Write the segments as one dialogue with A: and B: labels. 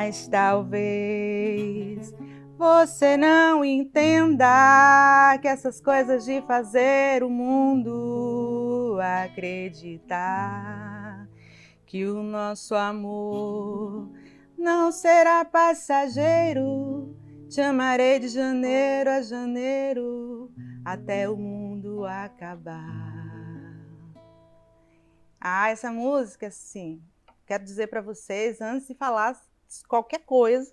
A: Mas talvez você não entenda que essas coisas de fazer o mundo acreditar que o nosso amor não será passageiro. Te amarei de janeiro a janeiro até o mundo acabar. Essa música, sim, quero dizer para vocês, antes de falar qualquer coisa,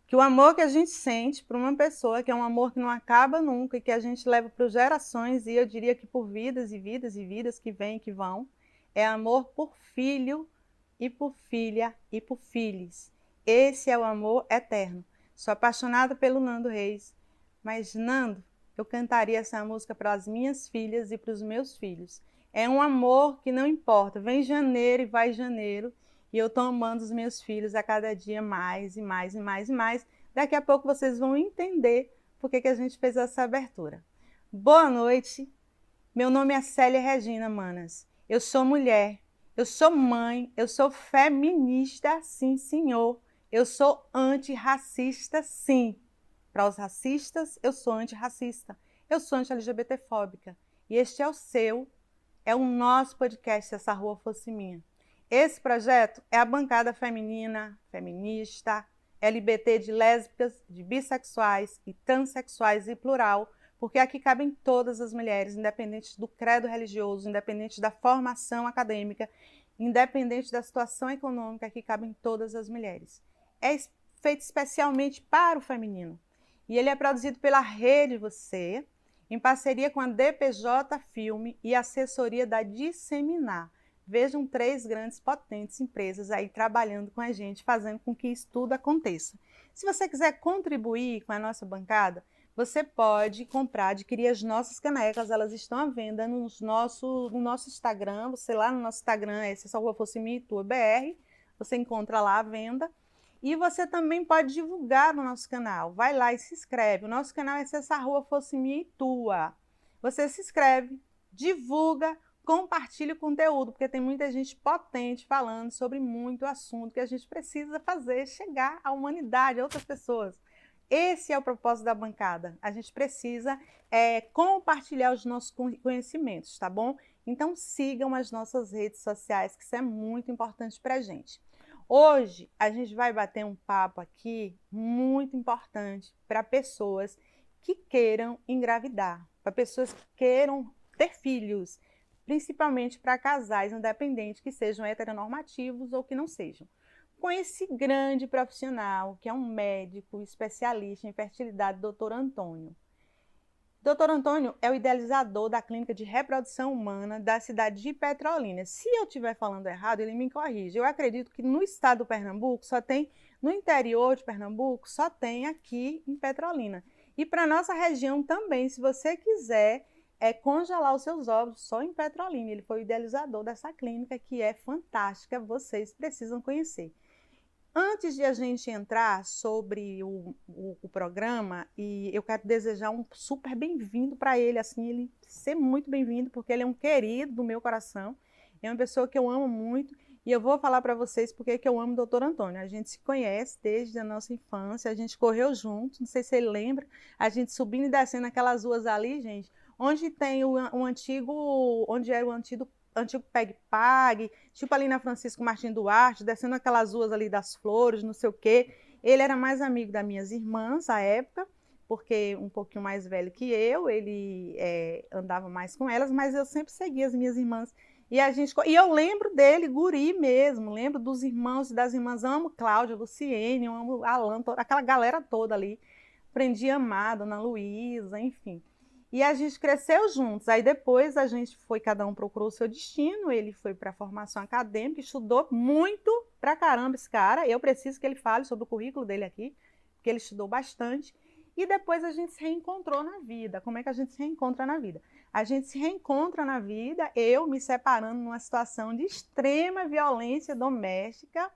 A: que o amor que a gente sente por uma pessoa, que é um amor que não acaba nunca e que a gente leva por gerações, e eu diria que por vidas e vidas e vidas que vêm e que vão, é amor por filho e por filha e por filhos. Esse é o amor eterno. Sou apaixonada pelo Nando Reis, mas Nando, eu cantaria essa música para as minhas filhas e para os meus filhos. É um amor que não importa, vem janeiro e vai janeiro, e eu estou amando os meus filhos a cada dia mais e mais e mais e mais. Daqui a pouco vocês vão entender por que a gente fez essa abertura. Boa noite, meu nome é Célia Regina Manas. Eu sou mulher, eu sou mãe, eu sou feminista, sim senhor. Eu sou antirracista, sim. Para os racistas, eu sou antirracista. Eu sou anti-LGBTfóbica. E este é o seu, é o nosso podcast Se Essa Rua Fosse Minha. Esse projeto é a bancada feminina, feminista, LGBT de lésbicas, de bissexuais e transexuais e plural, porque aqui cabem todas as mulheres, independente do credo religioso, independente da formação acadêmica, independente da situação econômica, aqui cabem todas as mulheres. É feito especialmente para o feminino. E ele é produzido pela Rede Você, em parceria com a DPJ Filme e assessoria da Disseminar. Vejam 3 grandes potentes empresas aí trabalhando com a gente, fazendo com que isso tudo aconteça. Se você quiser contribuir com a nossa bancada, você pode comprar, adquirir as nossas canecas, elas estão à venda no nosso Instagram, você lá no nosso Instagram, Se Essa Rua Fosse Minha e Tua BR, você encontra lá a venda. E você também pode divulgar no nosso canal. Vai lá e se inscreve. O nosso canal é Se Essa Rua Fosse Minha e Tua. Você se inscreve, divulga, compartilha o conteúdo, porque tem muita gente potente falando sobre muito assunto que a gente precisa fazer chegar à humanidade, a outras pessoas. Esse é o propósito da bancada. A gente precisa compartilhar os nossos conhecimentos, tá bom? Então sigam as nossas redes sociais, que isso é muito importante para a gente. Hoje a gente vai bater um papo aqui muito importante para pessoas que queiram engravidar, para pessoas que queiram ter filhos, principalmente para casais independentes que sejam heteronormativos ou que não sejam. Com esse grande profissional, que é um médico especialista em fertilidade, Dr. Antônio. Dr. Antônio é o idealizador da Clínica de Reprodução Humana da cidade de Petrolina. Se eu estiver falando errado, ele me corrige. Eu acredito que no estado do Pernambuco só tem, no interior de Pernambuco, só tem aqui em Petrolina. E para a nossa região também, se você quiser congelar os seus óvulos, só em Petrolina. Ele foi o idealizador dessa clínica, que é fantástica, vocês precisam conhecer. Antes de a gente entrar sobre o programa, e eu quero desejar um super bem-vindo para ele, assim, ele ser muito bem-vindo, porque ele é um querido do meu coração, é uma pessoa que eu amo muito, e eu vou falar para vocês porque que eu amo o Dr. Antônio. A gente se conhece desde a nossa infância, a gente correu junto, não sei se ele lembra, a gente subindo e descendo aquelas ruas ali, gente, onde tem o antigo, onde era o antigo Pegue Pague, tipo ali na Francisco Martins Duarte, descendo aquelas ruas ali das Flores, não sei o quê. Ele era mais amigo das minhas irmãs à época, porque um pouquinho mais velho que eu, ele andava mais com elas, mas eu sempre seguia as minhas irmãs. E eu lembro dele, guri mesmo, lembro dos irmãos e das irmãs, amo Cláudia, Luciene, amo Alan, aquela galera toda ali. Aprendi a amar, Dona Luísa, enfim. E a gente cresceu juntos. Aí depois a gente foi, cada um procurou o seu destino. Ele foi para a formação acadêmica, estudou muito pra caramba esse cara. Eu preciso que ele fale sobre o currículo dele aqui, porque ele estudou bastante. E depois a gente se reencontrou na vida. Como é que a gente se reencontra na vida? A gente se reencontra na vida, eu me separando numa situação de extrema violência doméstica.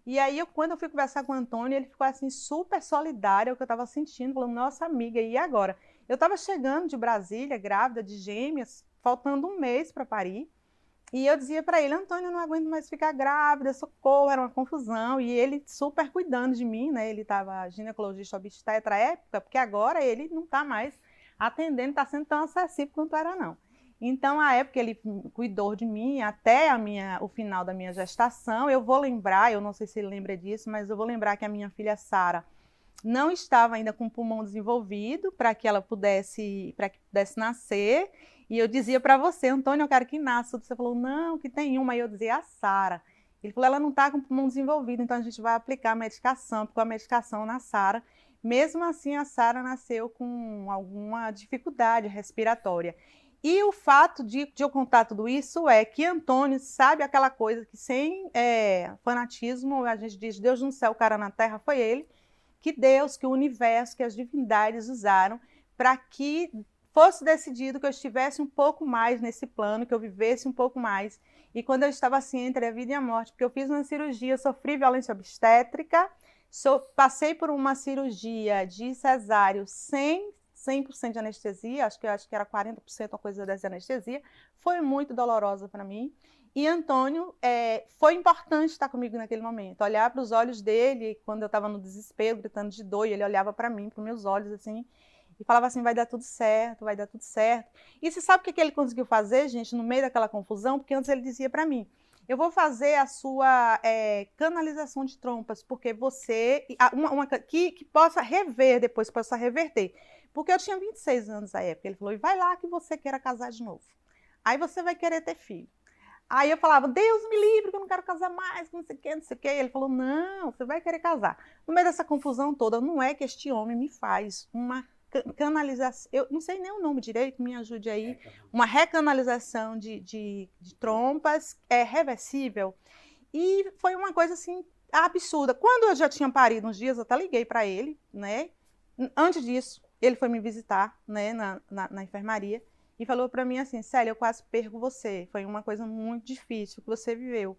A: E aí, quando eu fui conversar com o Antônio, ele ficou assim super solidário ao que eu estava sentindo, falando, nossa amiga, e agora? Eu estava chegando de Brasília, grávida de gêmeas, faltando um mês para parir. E eu dizia para ele, Antônio, eu não aguento mais ficar grávida, socorro, era uma confusão. E ele super cuidando de mim, né? Ele estava ginecologista obstetra à época, porque agora ele não está mais atendendo, está sendo tão acessível quanto era, não. Então, à época, ele cuidou de mim até o final da minha gestação. Eu vou lembrar, eu não sei se ele lembra disso, mas eu vou lembrar que a minha filha Sara não estava ainda com o pulmão desenvolvido para que pudesse nascer. E eu dizia para você, Antônio, eu quero que nasça. Você falou, não, que tem uma. Aí eu dizia, a Sara. Ele falou, ela não está com o pulmão desenvolvido, então a gente vai aplicar a medicação, aplicou a medicação na Sara. Mesmo assim, a Sara nasceu com alguma dificuldade respiratória. E o fato de eu contar tudo isso é que Antônio sabe aquela coisa que sem fanatismo, a gente diz, Deus no céu, cara na terra, foi ele, que Deus, que o universo, que as divindades usaram para que fosse decidido que eu estivesse um pouco mais nesse plano, que eu vivesse um pouco mais. E quando eu estava assim entre a vida e a morte, porque eu fiz uma cirurgia, sofri violência obstétrica, passei por uma cirurgia de cesáreo sem 100% de anestesia, acho que era 40% uma coisa dessa anestesia, foi muito dolorosa para mim. E Antônio foi importante estar comigo naquele momento, olhar para os olhos dele, quando eu estava no desespero, gritando de dor, e ele olhava para mim, para os meus olhos, assim, e falava assim, vai dar tudo certo, vai dar tudo certo. E você sabe o que ele conseguiu fazer, gente, no meio daquela confusão? Porque antes ele dizia para mim, eu vou fazer a sua canalização de trompas, porque você, que possa rever depois, possa reverter. Porque eu tinha 26 anos na época, ele falou, e vai lá que você queira casar de novo. Aí você vai querer ter filho. Aí eu falava, Deus me livre, que eu não quero casar mais, não sei o que, não sei o que. Ele falou, não, você vai querer casar. No meio dessa confusão toda, não é que este homem me faz uma canalização, eu não sei nem o nome direito, me ajude aí, uma recanalização de trompas reversível. E foi uma coisa assim absurda. Quando eu já tinha parido uns dias, eu até liguei para ele, né? Antes disso, ele foi me visitar, né, na enfermaria. E falou para mim assim, Célia, eu quase perco você, foi uma coisa muito difícil que você viveu.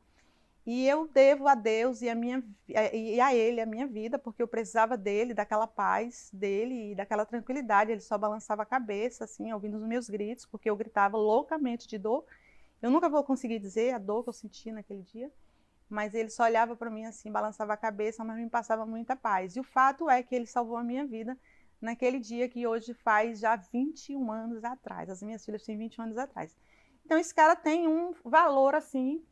A: E eu devo a Deus e a ele a minha vida, porque eu precisava dele, daquela paz dele e daquela tranquilidade. Ele só balançava a cabeça, assim, ouvindo os meus gritos, porque eu gritava loucamente de dor. Eu nunca vou conseguir dizer a dor que eu senti naquele dia, mas ele só olhava para mim assim, balançava a cabeça, mas me passava muita paz. E o fato é que ele salvou a minha vida naquele dia que hoje faz já 21 anos atrás. As minhas filhas têm 21 anos atrás. Então esse cara tem um valor assim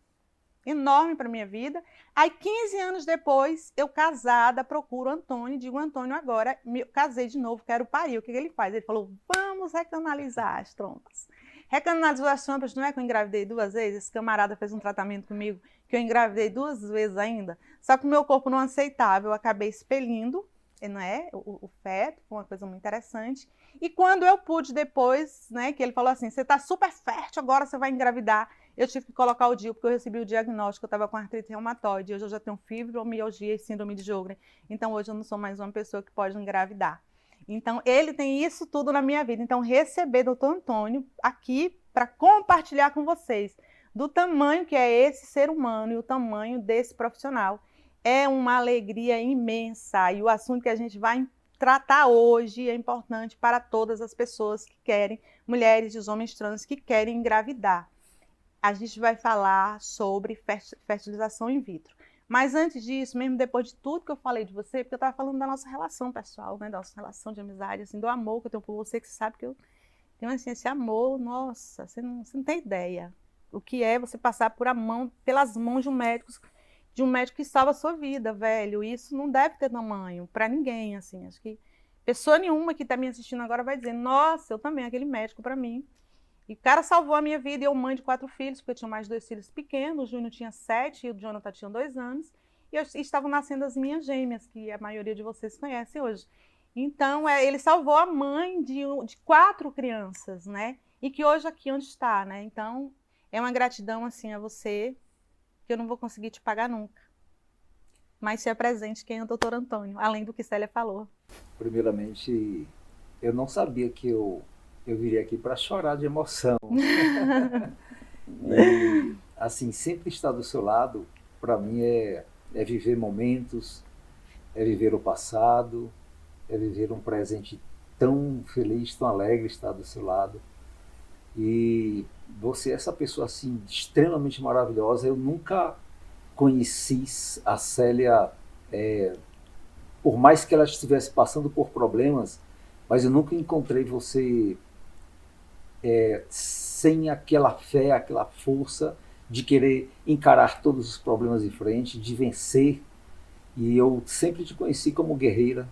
A: enorme para minha vida. Aí 15 anos depois, eu casada, procuro o Antônio, digo, Antônio, agora casei de novo, quero parir. O que ele faz? Ele falou, vamos recanalizar as trompas. Recanalizar as trompas não é que eu engravidei 2 vezes? Esse camarada fez um tratamento comigo que eu engravidei 2 vezes ainda, só que o meu corpo não aceitava, eu acabei expelindo, não é? O feto, foi uma coisa muito interessante. E quando eu pude depois, né, que ele falou assim, você está super fértil, agora você vai engravidar, eu tive que colocar o DIU, porque eu recebi o diagnóstico, eu estava com artrite reumatoide, hoje eu já tenho fibromialgia e síndrome de Sjögren, então hoje eu não sou mais uma pessoa que pode engravidar. Então ele tem isso tudo na minha vida, então receber doutor Antônio aqui para compartilhar com vocês do tamanho que é esse ser humano e o tamanho desse profissional, é uma alegria imensa, e o assunto que a gente vai tratar hoje é importante para todas as pessoas que querem, mulheres e os homens trans que querem engravidar. A gente vai falar sobre fertilização in vitro. Mas antes disso, mesmo depois de tudo que eu falei de você, porque eu estava falando da nossa relação pessoal, né, da nossa relação de amizade, assim, do amor que eu tenho por você, que você sabe que eu tenho assim, esse amor, nossa, você não tem ideia o que é você passar pelas mãos de um médico que salva a sua vida, velho. Isso não deve ter tamanho para ninguém, assim. Acho que pessoa nenhuma que está me assistindo agora vai dizer, nossa, eu também, aquele médico para mim. E o cara salvou a minha vida, e eu mãe de 4 filhos, porque eu tinha mais 2 filhos pequenos, o Júnior tinha 7 e o Jonathan tinha 2 anos, e estavam nascendo as minhas gêmeas, que a maioria de vocês conhece hoje. Então, ele salvou a mãe de 4 crianças, né? E que hoje aqui onde está, né? Então, é uma gratidão, assim, a você, que eu não vou conseguir te pagar nunca. Mas se apresente quem é o doutor Antônio, além do que Célia falou.
B: Primeiramente, eu não sabia que eu viria aqui para chorar de emoção. E, assim, sempre estar do seu lado, para mim, é viver momentos, é viver o passado, é viver um presente tão feliz, tão alegre estar do seu lado. E você é essa pessoa assim extremamente maravilhosa. Eu nunca conheci a Célia, por mais que ela estivesse passando por problemas, mas eu nunca encontrei você sem aquela fé, aquela força de querer encarar todos os problemas de frente, de vencer. E eu sempre te conheci como guerreira,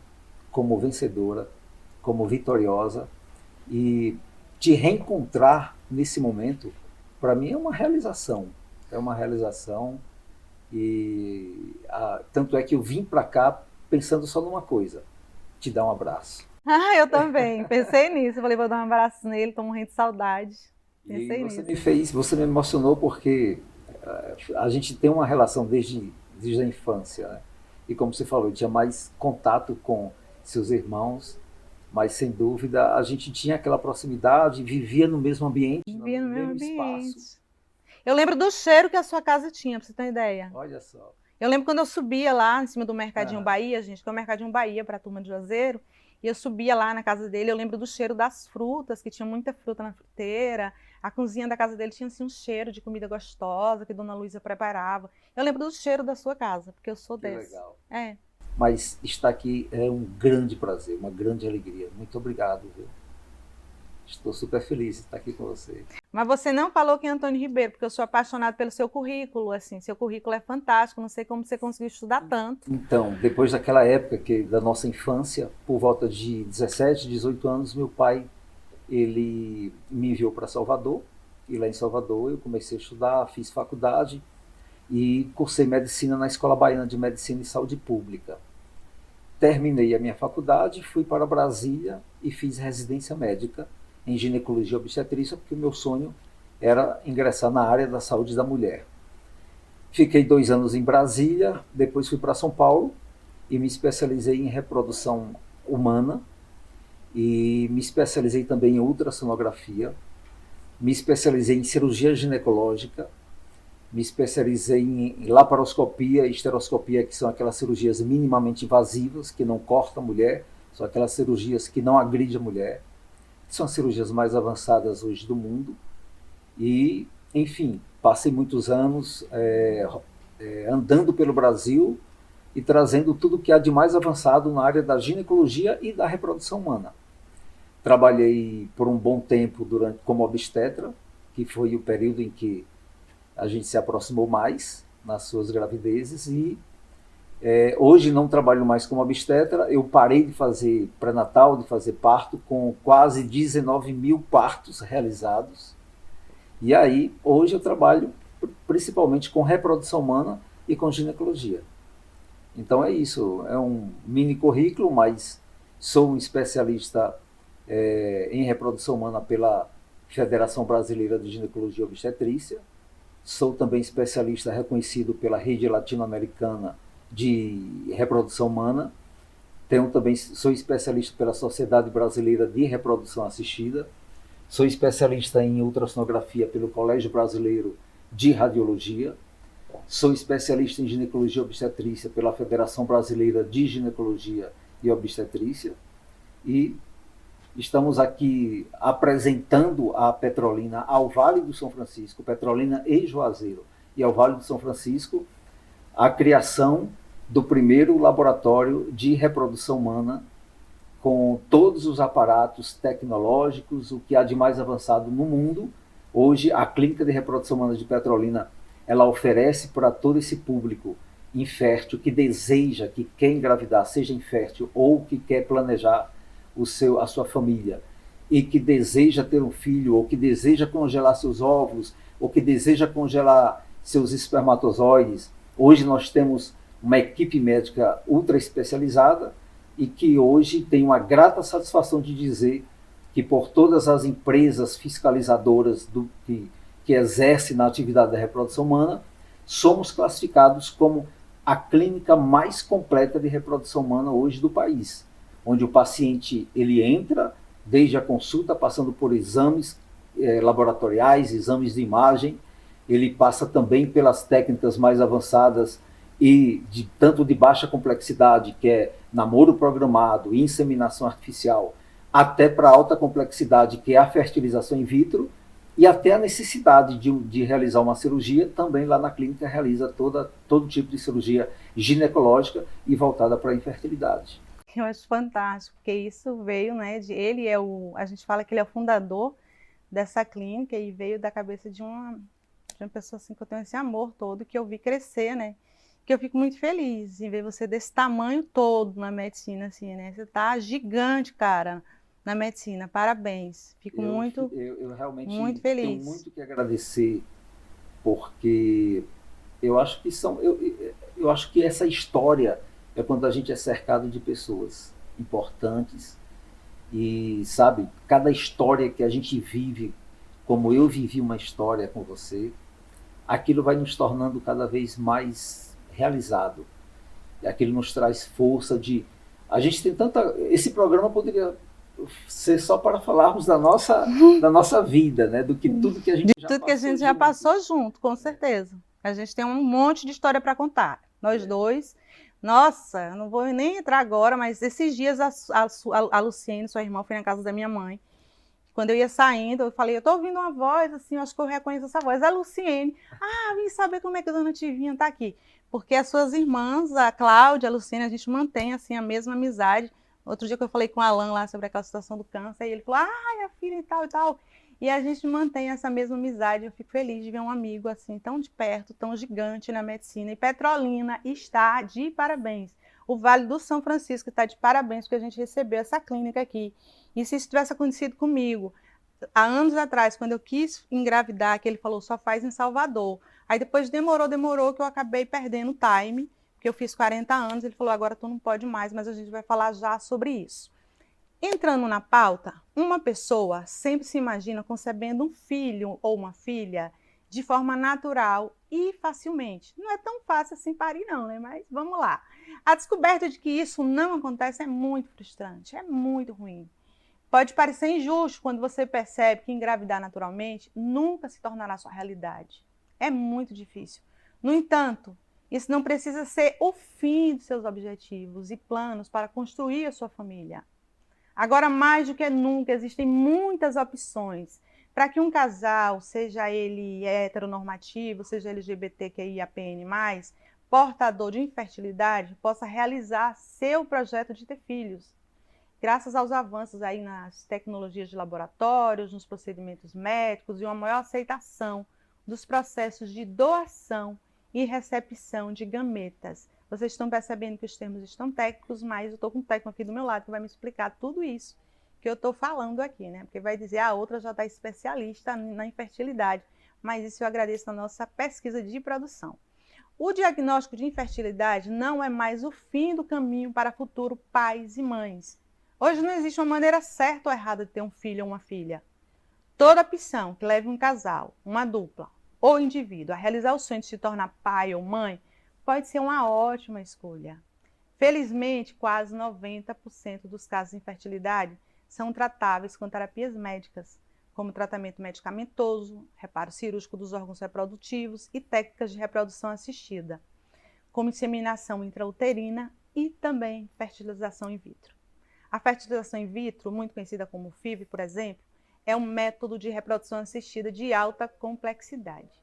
B: como vencedora, como vitoriosa. E te reencontrar nesse momento, para mim é uma realização. É uma realização. E tanto é que eu vim para cá pensando só numa coisa: te dar um abraço.
A: Ah, eu também. Pensei nisso. Eu falei, vou dar um abraço nele, tô morrendo de saudade.
B: E
A: Pensei
B: você
A: nisso.
B: me fez, você me emocionou porque a gente tem uma relação desde a infância, né? E como você falou, eu tinha mais contato com seus irmãos, mas sem dúvida a gente tinha aquela proximidade, vivia no mesmo ambiente, no
A: Vivia no mesmo
B: mesmo espaço.
A: ambiente. Eu lembro do cheiro que a sua casa tinha, pra você ter uma ideia.
B: Olha só.
A: Eu lembro quando eu subia lá em cima do Mercadinho
B: Aham.
A: Bahia, gente, que é o Mercadinho Bahia para a turma de Juazeiro, e eu subia lá na casa dele, eu lembro do cheiro das frutas, que tinha muita fruta na fruteira. A cozinha da casa dele tinha assim um cheiro de comida gostosa que Dona Luísa preparava. Eu lembro do cheiro da sua casa, porque eu sou
B: Que
A: dessa.
B: legal.
A: É.
B: Mas estar aqui é um grande prazer, uma grande alegria. Muito obrigado, viu? Estou super feliz de estar aqui com você.
A: Mas você não falou que é Antônio Ribeiro, porque eu sou apaixonada pelo seu currículo, assim, seu currículo é fantástico, não sei como você conseguiu estudar tanto.
B: Então, depois daquela época da nossa infância, por volta de 17, 18 anos, meu pai ele me enviou para Salvador. E lá em Salvador eu comecei a estudar, fiz faculdade e cursei medicina na Escola Baiana de Medicina e Saúde Pública. Terminei a minha faculdade, fui para Brasília e fiz residência médica em ginecologia e obstetrícia, porque o meu sonho era ingressar na área da saúde da mulher. Fiquei 2 anos em Brasília, depois fui para São Paulo e me especializei em reprodução humana e me especializei também em ultrassonografia, me especializei em cirurgia ginecológica, me especializei em laparoscopia e esteroscopia, que são aquelas cirurgias minimamente invasivas, que não cortam a mulher, são aquelas cirurgias que não agridem a mulher, são as cirurgias mais avançadas hoje do mundo. E, enfim, passei muitos anos andando pelo Brasil e trazendo tudo que há de mais avançado na área da ginecologia e da reprodução humana. Trabalhei por um bom tempo como obstetra, que foi o período em que a gente se aproximou mais nas suas gravidezes, e hoje não trabalho mais como obstetra. Eu parei de fazer pré-natal, de fazer parto, com quase 19 mil partos realizados. E aí, hoje eu trabalho principalmente com reprodução humana e com ginecologia. Então é isso, é um mini currículo, mas sou um especialista em reprodução humana pela Federação Brasileira de Ginecologia e Obstetrícia. Sou também especialista reconhecido pela Rede Latino-Americana de Reprodução Humana. Sou especialista pela Sociedade Brasileira de Reprodução Assistida. Sou especialista em ultrassonografia pelo Colégio Brasileiro de Radiologia. Sou especialista em ginecologia e obstetrícia pela Federação Brasileira de Ginecologia e Obstetrícia. E estamos aqui apresentando a Petrolina ao Vale do São Francisco, Petrolina e Juazeiro, e ao Vale do São Francisco, a criação do primeiro laboratório de reprodução humana com todos os aparatos tecnológicos, o que há de mais avançado no mundo. Hoje, a Clínica de Reprodução Humana de Petrolina, ela oferece para todo esse público infértil que deseja, que quer engravidar, seja infértil ou que quer planejar a sua família e que deseja ter um filho, ou que deseja congelar seus óvulos, ou que deseja congelar seus espermatozoides. Hoje nós temos uma equipe médica ultra especializada e que hoje tem uma grata satisfação de dizer que por todas as empresas fiscalizadoras que exercem na atividade da reprodução humana, somos classificados como a clínica mais completa de reprodução humana hoje do país, onde o paciente ele entra desde a consulta, passando por exames laboratoriais, exames de imagem, ele passa também pelas técnicas mais avançadas e tanto de baixa complexidade, que é namoro programado, inseminação artificial, até para alta complexidade, que é a fertilização in vitro, e até a necessidade de realizar uma cirurgia, também lá na clínica realiza todo tipo de cirurgia ginecológica e voltada para a infertilidade.
A: Eu acho fantástico, porque isso veio, né, ele é a gente fala que ele é o fundador dessa clínica e veio da cabeça de uma pessoa assim que eu tenho esse amor todo, que eu vi crescer, né, que eu fico muito feliz em ver você desse tamanho todo na medicina, assim, né, você tá gigante, cara, na medicina, parabéns, fico
B: Eu
A: muito
B: realmente tenho
A: feliz.
B: muito que agradecer, porque eu acho que eu acho que essa história é quando a gente é cercado de pessoas importantes e, sabe, cada história que a gente vive, como eu vivi uma história com você, aquilo vai nos tornando cada vez mais realizado. E aquilo nos traz força de a gente tem tanta esse programa poderia ser só para falarmos da nossa vida, né, do que tudo que a gente
A: De
B: já
A: tudo que a
B: passou
A: gente já
B: juntos.
A: passou junto, com certeza. A gente tem um monte de história para contar, nós dois. Nossa, eu não vou nem entrar agora, mas esses dias a Luciene, sua irmã, foi na casa da minha mãe. Quando eu ia saindo, eu falei, eu tô ouvindo uma voz, assim, eu acho que eu reconheço essa voz. É a Luciene. Ah, vim saber como é que a dona Tivinha tá aqui. Porque as suas irmãs, a Cláudia, a Luciene, a gente mantém, assim, a mesma amizade. Outro dia que eu falei com o Alan lá sobre aquela situação do câncer, e ele falou, ah, a filha e tal e tal. E a gente mantém essa mesma amizade. Eu fico feliz de ver um amigo, assim, tão de perto, tão gigante na medicina. E Petrolina está de parabéns. O Vale do São Francisco está de parabéns, porque a gente recebeu essa clínica aqui. E se isso tivesse acontecido comigo, há anos atrás, quando eu quis engravidar, que ele falou, só faz em Salvador. Aí depois demorou, que eu acabei perdendo o time, porque eu fiz 40 anos, ele falou, agora tu não pode mais, mas a gente vai falar já sobre isso. Entrando na pauta, uma pessoa sempre se imagina concebendo um filho ou uma filha de forma natural e facilmente. Não é tão fácil assim parir não, né? Mas vamos lá. A descoberta de que isso não acontece é muito frustrante, é muito ruim. Pode parecer injusto quando você percebe que engravidar naturalmente nunca se tornará sua realidade. É muito difícil. No entanto, isso não precisa ser o fim dos seus objetivos e planos para construir a sua família. Agora, mais do que nunca, existem muitas opções para que um casal, seja ele heteronormativo, seja LGBTQIAPN+, portador de infertilidade, possa realizar seu projeto de ter filhos graças aos avanços aí nas tecnologias de laboratórios, nos procedimentos médicos e uma maior aceitação dos processos de doação e recepção de gametas. Vocês estão percebendo que os termos estão técnicos, mas eu estou com um técnico aqui do meu lado que vai me explicar tudo isso que eu estou falando aqui, né? Porque vai dizer, a outra já está especialista na infertilidade, mas isso eu agradeço a nossa pesquisa de produção. O diagnóstico de infertilidade não é mais o fim do caminho para futuro pais e mães. Hoje não existe uma maneira certa ou errada de ter um filho ou uma filha. Toda opção que leve um casal, uma dupla ou indivíduo a realizar o sonho de se tornar pai ou mãe pode ser uma ótima escolha. Felizmente, quase 90% dos casos de infertilidade são tratáveis com terapias médicas, como tratamento medicamentoso, reparo cirúrgico dos órgãos reprodutivos e técnicas de reprodução assistida, como inseminação intrauterina e também fertilização in vitro. A fertilização in vitro, muito conhecida como FIV, por exemplo, é um método de reprodução assistida de alta complexidade,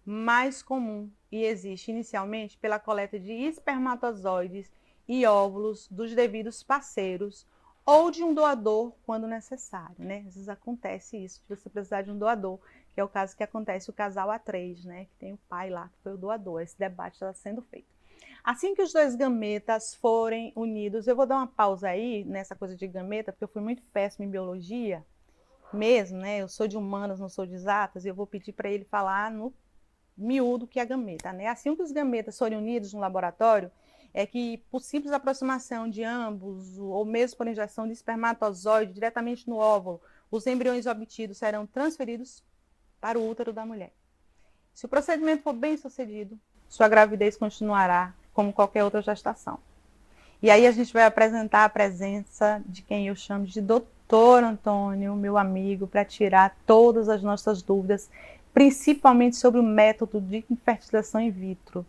A: mais comum e existe inicialmente pela coleta de espermatozoides e óvulos dos devidos parceiros ou de um doador quando necessário, né? Às vezes acontece isso, de você precisar de um doador, que é o caso que acontece o casal A3, né? Que tem o pai lá, que foi o doador. Esse debate está sendo feito. Assim que os dois gametas forem unidos, eu vou dar uma pausa aí nessa coisa de gameta, porque eu fui muito péssima em biologia, mesmo, né? Eu sou de humanas, não sou de exatas, e eu vou pedir para ele falar no miúdo que é a gameta, né? Assim que os gametas forem unidos no laboratório, é que por simples aproximação de ambos, ou mesmo por injeção de espermatozoide diretamente no óvulo, os embriões obtidos serão transferidos para o útero da mulher. Se o procedimento for bem sucedido, sua gravidez continuará como qualquer outra gestação. E aí a gente vai apresentar a presença de quem eu chamo de Dr. Antônio, meu amigo, para tirar todas as nossas dúvidas, principalmente sobre o método de fertilização in vitro.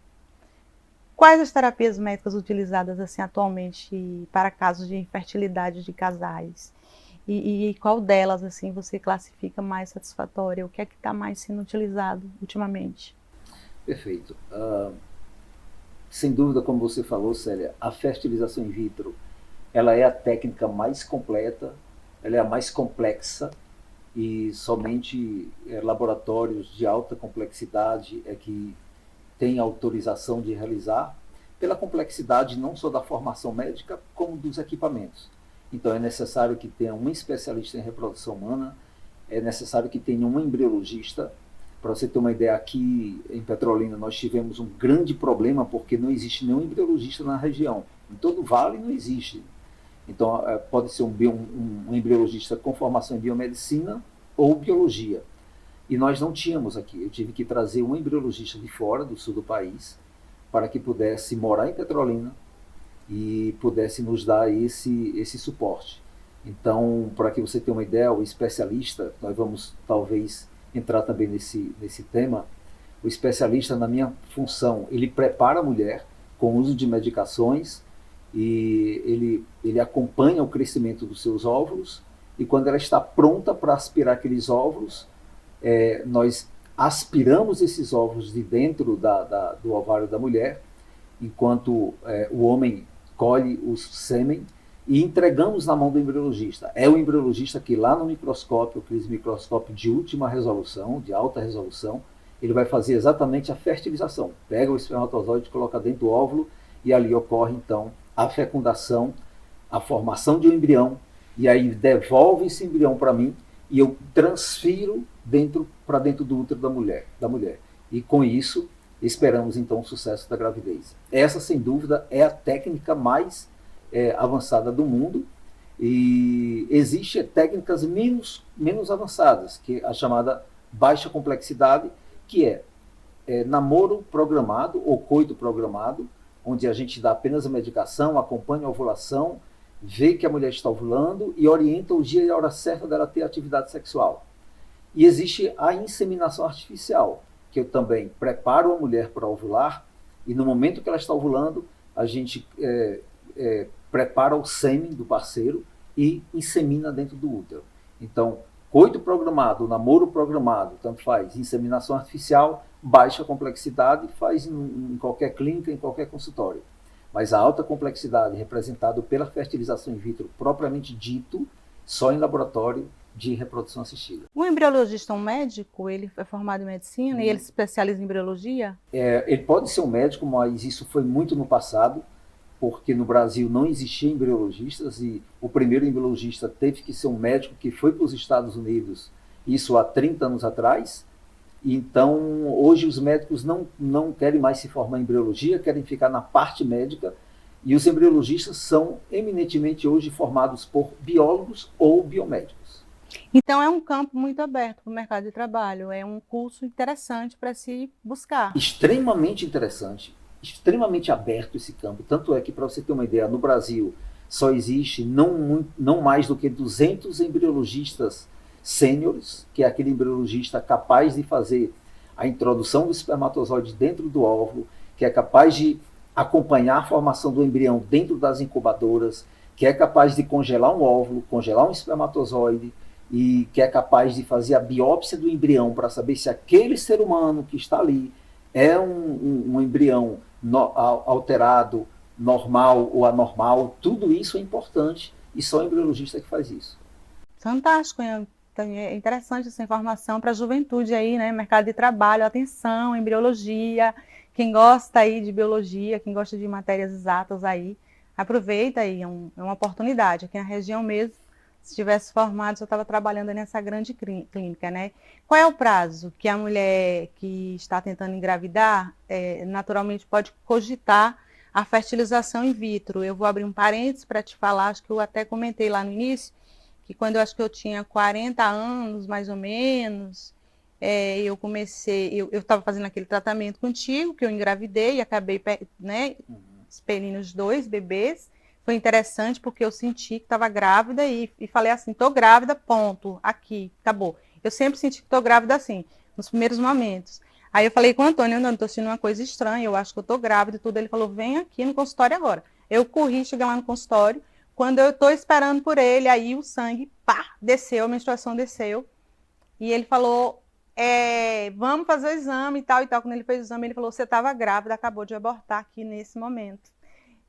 A: Quais as terapias médicas utilizadas assim atualmente para casos de infertilidade de casais? E qual delas, assim, você classifica mais satisfatória? O que é que está mais sendo utilizado ultimamente?
B: Perfeito. Sem dúvida, como você falou, Célia, a fertilização in vitro, ela é a técnica mais completa, ela é a mais complexa e somente laboratórios de alta complexidade é que têm autorização de realizar, pela complexidade não só da formação médica, como dos equipamentos. Então é necessário que tenha um especialista em reprodução humana, é necessário que tenha um embriologista. Para você ter uma ideia, aqui em Petrolina nós tivemos um grande problema porque não existe nenhum embriologista na região. Em todo o vale não existe. Então pode ser um embriologista com formação em biomedicina ou biologia. E nós não tínhamos aqui. Eu tive que trazer um embriologista de fora, do sul do país, para que pudesse morar em Petrolina e pudesse nos dar esse suporte. Então, para que você tenha uma ideia, o especialista, nós vamos talvez entrar também nesse tema, o especialista, na minha função, ele prepara a mulher com o uso de medicações e ele acompanha o crescimento dos seus óvulos e quando ela está pronta para aspirar aqueles óvulos, nós aspiramos esses óvulos de dentro do ovário da mulher, enquanto o homem colhe o sêmen e entregamos na mão do embriologista. É o embriologista que lá no microscópio, aquele microscópio de última resolução, de alta resolução, ele vai fazer exatamente a fertilização. Pega o espermatozoide, coloca dentro do óvulo e ali ocorre então a fecundação, a formação de um embrião e aí devolve esse embrião para mim e eu transfiro para dentro do útero da mulher. E com isso esperamos então o sucesso da gravidez. Essa, sem dúvida, é a técnica mais avançada do mundo e existem técnicas menos avançadas, que é a chamada baixa complexidade, que é namoro programado ou coito programado, onde a gente dá apenas a medicação, acompanha a ovulação, vê que a mulher está ovulando e orienta o dia e a hora certa dela ter atividade sexual. E existe a inseminação artificial, que eu também preparo a mulher para ovular e no momento que ela está ovulando, a gente prepara o sêmen do parceiro e insemina dentro do útero. Então, coito programado, namoro programado, tanto faz, inseminação artificial, baixa complexidade, faz em qualquer clínica, em qualquer consultório. Mas a alta complexidade, representada pela fertilização in vitro, propriamente dito, só em laboratório de reprodução assistida.
A: O embriologista é um médico? Ele é formado em medicina e ele se especializa em embriologia?
B: Ele pode ser um médico, mas isso foi muito no passado, porque no Brasil não existiam embriologistas e o primeiro embriologista teve que ser um médico que foi para os Estados Unidos, isso há 30 anos atrás. Então, hoje os médicos não querem mais se formar em embriologia, querem ficar na parte médica, e os embriologistas são eminentemente hoje formados por biólogos ou biomédicos.
A: Então é um campo muito aberto para o mercado de trabalho, é um curso interessante para se buscar.
B: Extremamente interessante, extremamente aberto esse campo, tanto é que, para você ter uma ideia, no Brasil só existe não mais do que 200 embriologistas sêniores, que é aquele embriologista capaz de fazer a introdução do espermatozoide dentro do óvulo, que é capaz de acompanhar a formação do embrião dentro das incubadoras, que é capaz de congelar um óvulo, congelar um espermatozoide, e que é capaz de fazer a biópsia do embrião para saber se aquele ser humano que está ali é um embrião alterado, normal ou anormal. Tudo isso é importante e só o embriologista que faz isso.
A: Fantástico, é interessante essa informação para a juventude aí, né? Mercado de trabalho, atenção, embriologia, quem gosta aí de biologia, quem gosta de matérias exatas aí, aproveita aí, é uma oportunidade. Aqui na região mesmo, se tivesse formado, já estava trabalhando nessa grande clínica, né? Qual é o prazo que a mulher que está tentando engravidar, naturalmente pode cogitar a fertilização in vitro? Eu vou abrir um parênteses para te falar, acho que eu até comentei lá no início, que quando eu acho que eu tinha 40 anos, mais ou menos, eu comecei, eu estava fazendo aquele tratamento contigo, que eu engravidei e acabei, né, expelindo os 2 bebês. Foi interessante porque eu senti que estava grávida e falei assim, estou grávida, ponto, aqui, acabou. Eu sempre senti que estou grávida assim, nos primeiros momentos. Aí eu falei com o Antônio, não, estou sentindo uma coisa estranha, eu acho que eu estou grávida e tudo. Ele falou, vem aqui no consultório agora. Eu corri, cheguei lá no consultório, quando eu estou esperando por ele, aí o sangue pá, desceu, a menstruação desceu. E ele falou, vamos fazer o exame e tal, e tal. Quando ele fez o exame, ele falou, você estava grávida, acabou de abortar aqui nesse momento.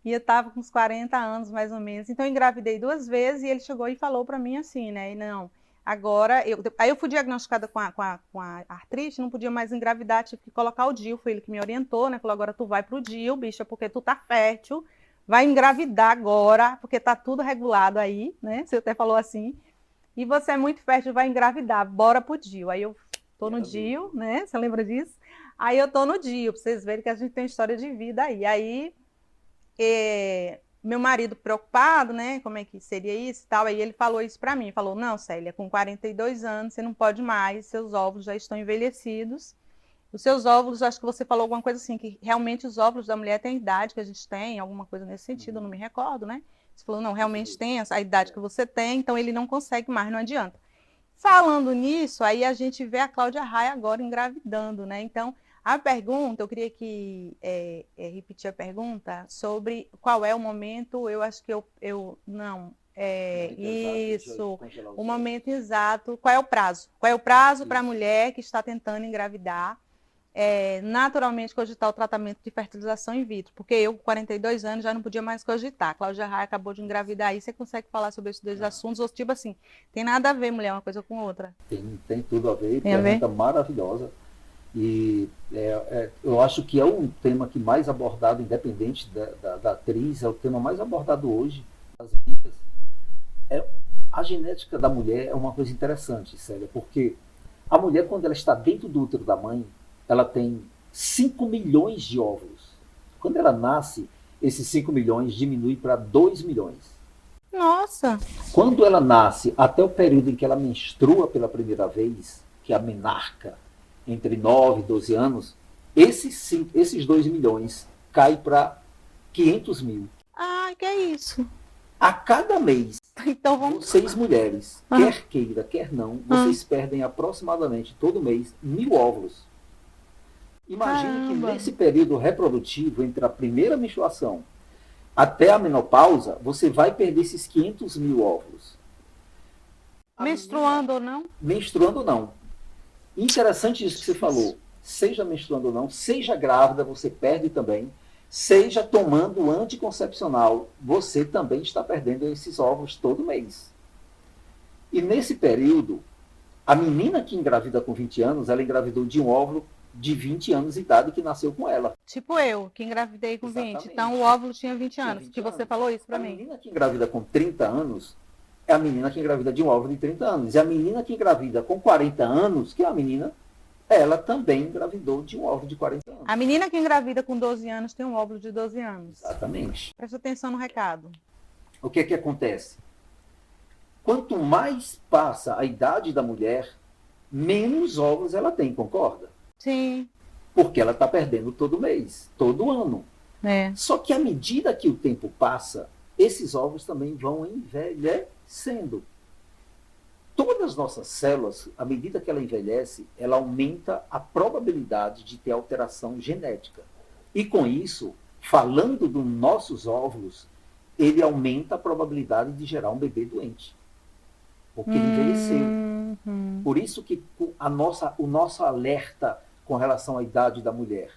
A: E eu estava com uns 40 anos, mais ou menos. Então, eu engravidei 2 vezes e ele chegou e falou para mim assim, né? E não, agora... Aí eu fui diagnosticada com a artrite, não podia mais engravidar, tive que colocar o DIU. Foi ele que me orientou, né? Falou, agora tu vai pro DIU, bicha, porque tu tá fértil. Vai engravidar agora, porque tá tudo regulado aí, né? Você até falou assim. E você é muito fértil, vai engravidar, bora pro DIU. Aí eu tô no DIU, né? Você lembra disso? Aí eu tô no DIU, pra vocês verem que a gente tem história de vida aí. Aí meu marido preocupado, né? Como é que seria isso e tal. Aí ele falou isso pra mim. Falou, não, Célia, com 42 anos você não pode mais, seus óvulos já estão envelhecidos. Os seus óvulos, acho que você falou alguma coisa assim, que realmente os óvulos da mulher têm a idade que a gente tem, alguma coisa nesse sentido, eu não me recordo, né? Você falou, não, realmente tem a idade que você tem, então ele não consegue mais, não adianta. Falando nisso, aí a gente vê a Cláudia Raia agora engravidando, né? Então, a pergunta, eu queria que repetir a pergunta sobre qual é o momento, eu acho que não, isso, o momento exato, qual é o prazo? Qual é o prazo para a mulher que está tentando engravidar? Naturalmente cogitar o tratamento de fertilização in vitro, porque eu, com 42 anos, já não podia mais cogitar. A Cláudia Raia acabou de engravidar aí, você consegue falar sobre esses dois assuntos? Ou tipo assim, tem nada a ver, mulher, uma coisa com outra?
B: Tem tudo a ver, pergunta maravilhosa. E eu acho que é um tema que mais abordado, independente da atriz, é o tema mais abordado hoje nas mídias. A genética da mulher é uma coisa interessante, Célia, porque a mulher, quando ela está dentro do útero da mãe, ela tem 5 milhões de óvulos. Quando ela nasce, esses 5 milhões diminui para 2 milhões.
A: Nossa!
B: Quando ela nasce, até o período em que ela menstrua pela primeira vez, que é a menarca, entre 9 e 12 anos, esses 2 milhões caem para 500 mil.
A: Ah, que é isso?
B: A cada mês,
A: então vamos...
B: vocês mulheres, quer queira, quer não, vocês perdem aproximadamente todo mês 1.000 óvulos. Imagine que nesse período reprodutivo, entre a primeira menstruação até a menopausa, você vai perder esses 500 mil óvulos.
A: Menstruando ou não?
B: Menstruando ou não. Interessante isso que você falou. Seja menstruando ou não, seja grávida, você perde também. Seja tomando anticoncepcional, você também está perdendo esses óvulos todo mês. E nesse período, a menina que engravida com 20 anos, ela engravidou de um óvulo de 20 anos de idade que nasceu com ela.
A: Tipo eu, que engravidei com
B: Exatamente.
A: 20. Então o óvulo tinha 20 anos, que você falou isso pra mim.
B: A menina que engravida com 30 anos é a menina que engravida de um óvulo de 30 anos. E a menina que engravida com 40 anos, que é a menina, ela também engravidou de um óvulo de 40 anos.
A: A menina que engravida com 12 anos tem um óvulo de 12 anos.
B: Exatamente.
A: Presta atenção no recado.
B: O que é que acontece? Quanto mais passa a idade da mulher, menos óvulos ela tem, concorda?
A: Sim.
B: Porque ela está perdendo todo mês, todo ano. Só que à medida que o tempo passa, esses óvulos também vão envelhecendo. Todas as nossas células, à medida que ela envelhece, ela aumenta a probabilidade de ter alteração genética. E com isso, falando dos nossos óvulos, ele aumenta a probabilidade de gerar um bebê doente. Porque ele envelheceu. Por isso que o nosso alerta com relação à idade da mulher.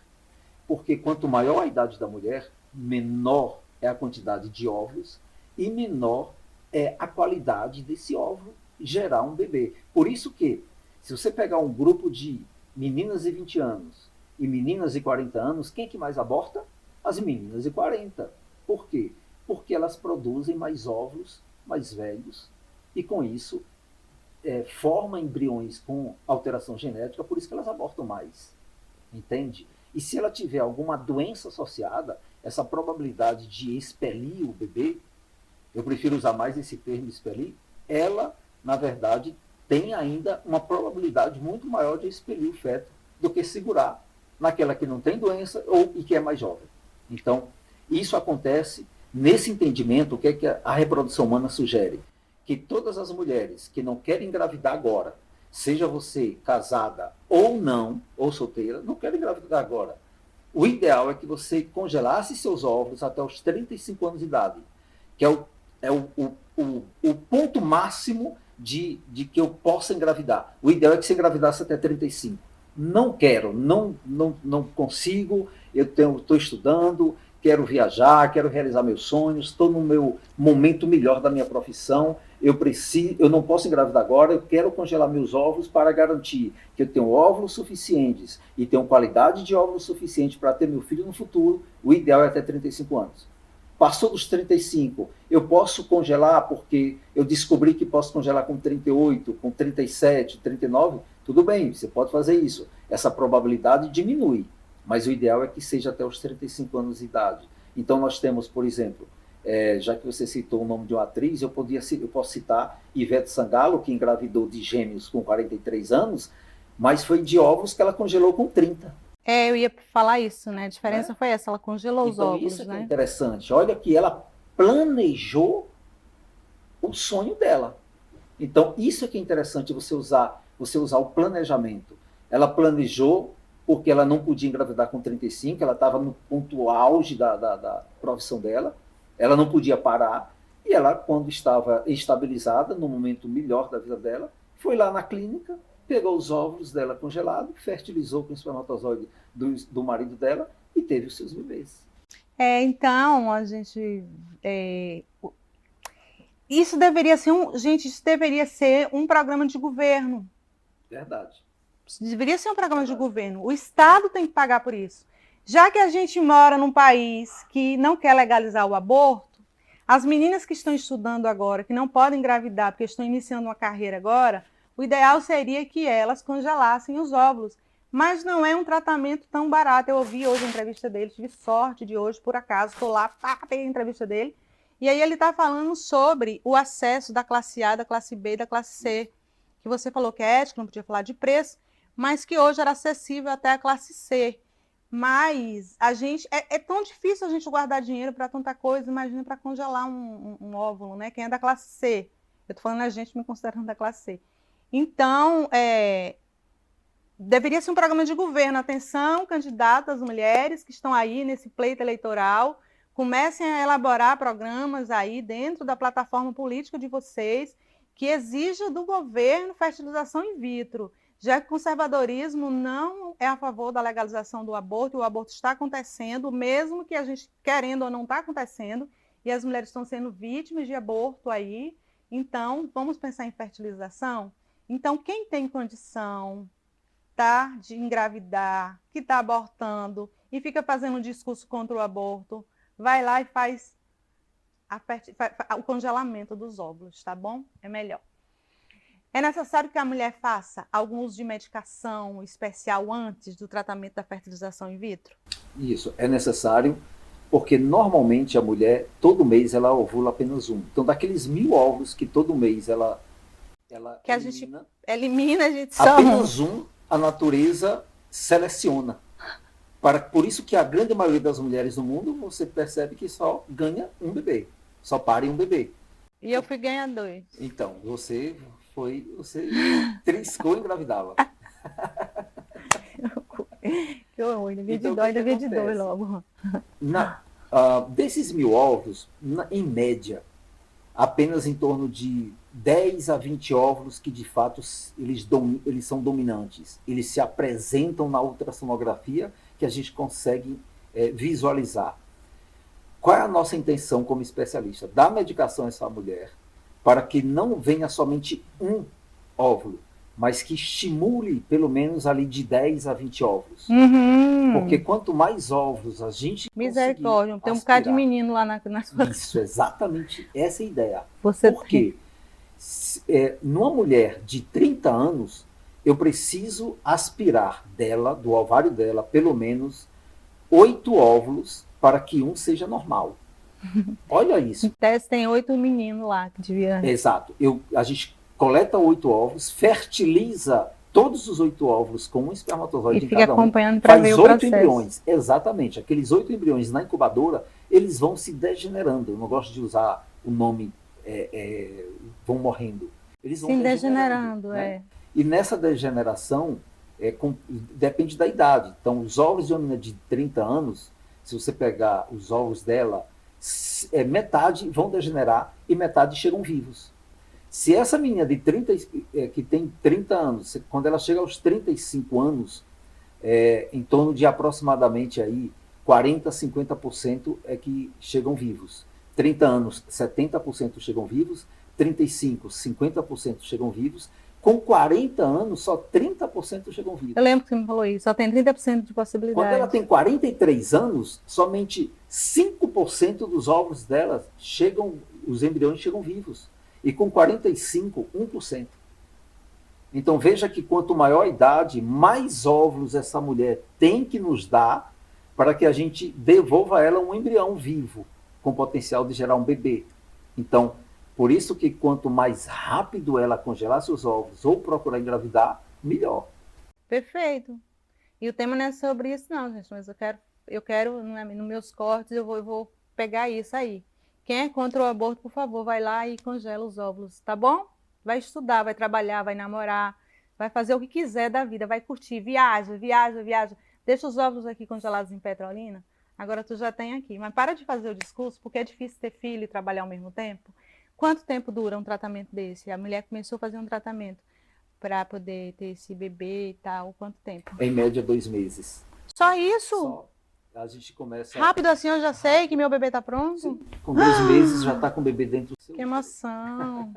B: Porque quanto maior a idade da mulher, menor é a quantidade de óvulos e menor é a qualidade desse óvulo gerar um bebê. Por isso que, se você pegar um grupo de meninas de 20 anos e meninas de 40 anos, quem é que mais aborta? As meninas de 40. Por quê? Porque elas produzem mais óvulos mais velhos e com isso forma embriões com alteração genética, por isso que elas abortam mais. Entende? E se ela tiver alguma doença associada, essa probabilidade de expelir o bebê, eu prefiro usar mais esse termo expelir, ela, na verdade, tem ainda uma probabilidade muito maior de expelir o feto do que segurar naquela que não tem doença e que é mais jovem. Então, isso acontece nesse entendimento. O que é que a reprodução humana sugere? Que todas as mulheres que não querem engravidar agora, seja você casada ou não, ou solteira, não querem engravidar agora. O ideal é que você congelasse seus óvulos até os 35 anos de idade, que é o ponto máximo de que eu possa engravidar. O ideal é que você engravidasse até 35. Não quero, não consigo, eu estou estudando, quero viajar, quero realizar meus sonhos, estou no meu momento melhor da minha profissão, eu não posso engravidar agora, eu quero congelar meus óvulos para garantir que eu tenho óvulos suficientes e tenho qualidade de óvulos suficiente para ter meu filho no futuro. O ideal é até 35 anos. Passou dos 35, eu posso congelar porque eu descobri que posso congelar com 38, com 37, 39, tudo bem, você pode fazer isso. Essa probabilidade diminui, mas o ideal é que seja até os 35 anos de idade. Então nós temos, por exemplo, já que você citou o nome de uma atriz, eu posso citar Ivete Sangalo, que engravidou de gêmeos com 43 anos, mas foi de óvulos que ela congelou com 30.
A: Eu ia falar isso, né? A diferença foi essa, ela congelou os óvulos,
B: Isso
A: né?
B: É interessante. Olha que ela planejou o sonho dela. Então, isso é que é interessante você usar o planejamento. Ela planejou porque ela não podia engravidar com 35, ela estava no ponto auge da profissão dela, ela não podia parar, e ela, quando estava estabilizada, no momento melhor da vida dela, foi lá na clínica, pegou os óvulos dela congelados, fertilizou com o espermatozoide do marido dela e teve os seus bebês.
A: Então, a gente... Isso deveria ser isso deveria ser um programa de governo.
B: Verdade.
A: Isso deveria ser um programa de governo. O Estado tem que pagar por isso. Já que a gente mora num país que não quer legalizar o aborto, as meninas que estão estudando agora, que não podem engravidar porque estão iniciando uma carreira agora, o ideal seria que elas congelassem os óvulos. Mas não é um tratamento tão barato. Eu ouvi hoje a entrevista dele, tive sorte de hoje, por acaso, estou lá, peguei a entrevista dele. E aí ele está falando sobre o acesso da classe A, da classe B e da classe C, que você falou que é ético, não podia falar de preço, mas que hoje era acessível até a classe C. Mas a gente é tão difícil a gente guardar dinheiro para tanta coisa, imagina para congelar um óvulo, né? Quem é da classe C? Eu estou falando a gente me considerando da classe C. Então, deveria ser um programa de governo. Atenção, candidatas, mulheres que estão aí nesse pleito eleitoral, comecem a elaborar programas aí dentro da plataforma política de vocês que exija do governo fertilização in vitro, já que o conservadorismo não é a favor da legalização do aborto, e o aborto está acontecendo, mesmo que a gente querendo ou não está acontecendo, e as mulheres estão sendo vítimas de aborto aí. Então, vamos pensar em fertilização? Então, quem tem condição de engravidar, que está abortando e fica fazendo um discurso contra o aborto, vai lá e faz o congelamento dos óvulos, tá bom? É melhor. É necessário que a mulher faça algum uso de medicação especial antes do tratamento da fertilização in vitro?
B: Isso, é necessário, porque normalmente a mulher, todo mês, ela ovula apenas um. Então, daqueles 1000 óvulos que todo mês ela
A: que elimina, a gente só
B: apenas a natureza seleciona. Por isso que a grande maioria das mulheres no mundo, você percebe que só ganha um bebê, só pare um bebê.
A: E eu fui ganhar 2.
B: Então, você triscou e engravidava.
A: Que horror, ainda vi de 2 logo.
B: Desses 1000 óvulos, em média, apenas em torno de 10 a 20 óvulos que de fato eles são dominantes. Eles se apresentam na ultrassonografia que a gente consegue visualizar. Qual é a nossa intenção como especialista? Dar medicação a essa mulher para que não venha somente um óvulo, mas que estimule pelo menos ali de 10 a 20 óvulos.
A: Uhum.
B: Porque quanto mais óvulos a gente
A: misericórdia, tem um bocado de menino lá na sua...
B: Isso, exatamente essa é a ideia.
A: Você
B: porque numa mulher de 30 anos, eu preciso aspirar do ovário dela, pelo menos 8 óvulos para que um seja normal. Olha isso.
A: Em tese tem 8 meninos lá que devia...
B: Exato. A gente coleta 8 óvulos, fertiliza todos os 8 óvulos com um espermatozoide em cada um.
A: E fica acompanhando para ver o processo.
B: Faz 8 embriões. Exatamente. Aqueles 8 embriões na incubadora, eles vão se degenerando. Eu não gosto de usar o nome vão morrendo. Eles vão
A: degenerando,
B: né? E nessa degeneração, depende da idade. Então, os óvulos de uma menina de 30 anos, se você pegar os óvulos dela, metade vão degenerar e metade chegam vivos. Se essa menina de 30, que tem 30 anos, quando ela chega aos 35 anos, em torno de aproximadamente aí 40, 50% é que chegam vivos. 30 anos, 70% chegam vivos, 35, 50% chegam vivos, com 40 anos, só 30% chegam vivos.
A: Eu lembro que você me falou isso, só tem 30% de possibilidade.
B: Quando ela tem 43 anos, somente 5% dos óvulos dela chegam, os embriões chegam vivos. E com 45, 1%. Então veja que quanto maior a idade, mais óvulos essa mulher tem que nos dar para que a gente devolva a ela um embrião vivo, com potencial de gerar um bebê. Então, por isso que quanto mais rápido ela congelar seus óvulos ou procurar engravidar, melhor.
A: Perfeito. E o tema não é sobre isso não, gente, mas eu quero nos meus cortes, eu vou pegar isso aí. Quem é contra o aborto, por favor, vai lá e congela os óvulos, tá bom? Vai estudar, vai trabalhar, vai namorar, vai fazer o que quiser da vida, vai curtir, viaja, viaja, viaja. Deixa os óvulos aqui congelados em Petrolina, agora tu já tem aqui. Mas para de fazer o discurso, porque é difícil ter filho e trabalhar ao mesmo tempo. Quanto tempo dura um tratamento desse? A mulher começou a fazer um tratamento para poder ter esse bebê e tal, quanto tempo?
B: Em média, 2 meses.
A: Só isso?
B: Só. A gente começa...
A: Rápido assim eu já sei que meu bebê tá pronto?
B: Sim. Com 2 meses já está com o bebê dentro do seu...
A: Que emoção!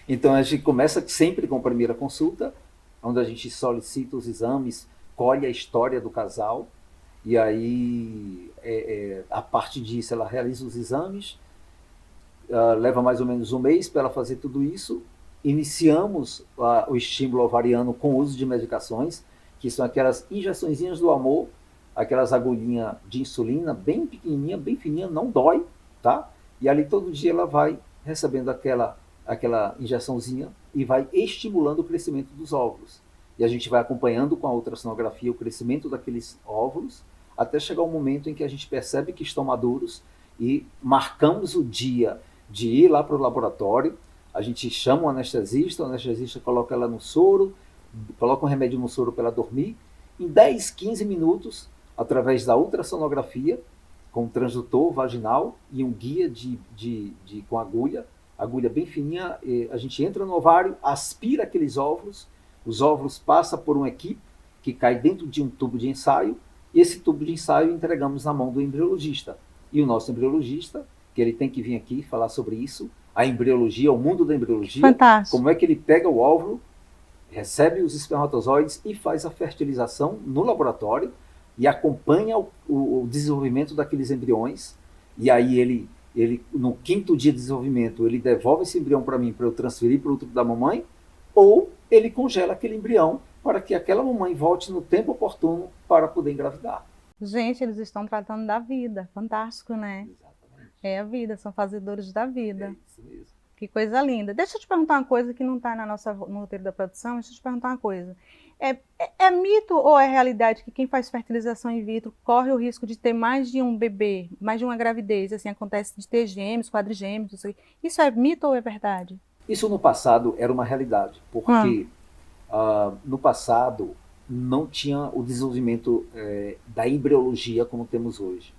B: Então a gente começa sempre com a primeira consulta, onde a gente solicita os exames, colhe a história do casal, e aí a partir disso ela realiza os exames, leva mais ou menos um mês para ela fazer tudo isso. Iniciamos o estímulo ovariano com o uso de medicações, que são aquelas injeçõezinhas do amor, aquelas agulhinhas de insulina, bem pequenininha, bem fininha, não dói, tá? E ali todo dia ela vai recebendo aquela injeçãozinha e vai estimulando o crescimento dos óvulos. E a gente vai acompanhando com a ultrassonografia o crescimento daqueles óvulos, até chegar um momento em que a gente percebe que estão maduros e marcamos o dia de ir lá para o laboratório. A gente chama o anestesista coloca ela no soro, coloca um remédio no soro para ela dormir. Em 10, 15 minutos, através da ultrassonografia, com um transdutor vaginal e um guia com agulha bem fininha, a gente entra no ovário, aspira aqueles óvulos, os óvulos passam por uma equipe que cai dentro de um tubo de ensaio, e esse tubo de ensaio entregamos na mão do embriologista. E o nosso embriologista, que ele tem que vir aqui falar sobre isso, a embriologia, o mundo da embriologia,
A: fantástico.
B: Como é que ele pega o óvulo, recebe os espermatozoides e faz a fertilização no laboratório e acompanha o desenvolvimento daqueles embriões. E aí ele, no 5º dia de desenvolvimento, ele devolve esse embrião para mim, para eu transferir para o útero da mamãe, ou ele congela aquele embrião para que aquela mamãe volte no tempo oportuno para poder engravidar.
A: Gente, eles estão tratando da vida. Fantástico, né?
B: Exatamente.
A: É a vida, são fazedores da vida.
B: É isso mesmo.
A: Que coisa linda. Deixa eu te perguntar uma coisa que não está no roteiro da produção. Deixa eu te perguntar uma coisa. É mito ou é realidade que quem faz fertilização in vitro corre o risco de ter mais de um bebê, mais de uma gravidez? Assim, acontece de ter gêmeos, quadrigêmeos, isso é mito ou é verdade?
B: Isso no passado era uma realidade, porque no passado não tinha o desenvolvimento da embriologia como temos hoje.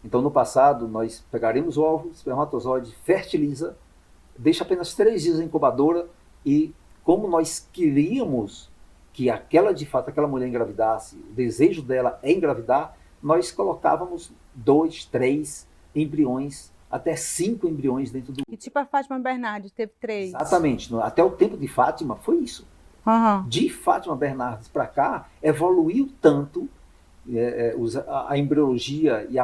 B: Então no passado nós pegaremos o óvulo, espermatozoide, fertiliza, deixa apenas 3 dias na incubadora e como nós queríamos que de fato aquela mulher engravidasse, o desejo dela é engravidar, nós colocávamos 2, 3 embriões, até 5 embriões dentro do...
A: E tipo a Fátima Bernardes, teve 3.
B: Exatamente, até o tempo de Fátima foi isso.
A: Uhum.
B: De Fátima Bernardes para cá, evoluiu tanto a embriologia e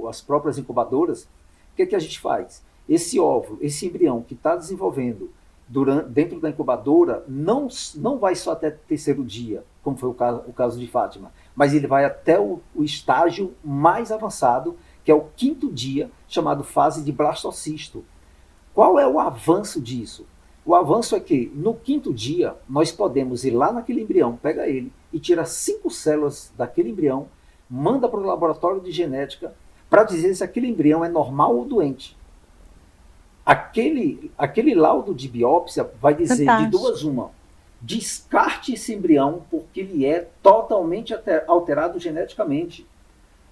B: as próprias incubadoras. O que a gente faz? Esse óvulo, esse embrião que está desenvolvendo dentro da incubadora, não vai só até o 3º dia, como foi o caso de Fátima, mas ele vai até o estágio mais avançado, que é o 5º dia, chamado fase de blastocisto. Qual é o avanço disso? O avanço é que, no 5º dia, nós podemos ir lá naquele embrião, pega ele e tira 5 células daquele embrião, manda para o laboratório de genética para dizer se aquele embrião é normal ou doente. Aquele laudo de biópsia vai dizer de duas uma. Descarte esse embrião porque ele é totalmente alterado geneticamente.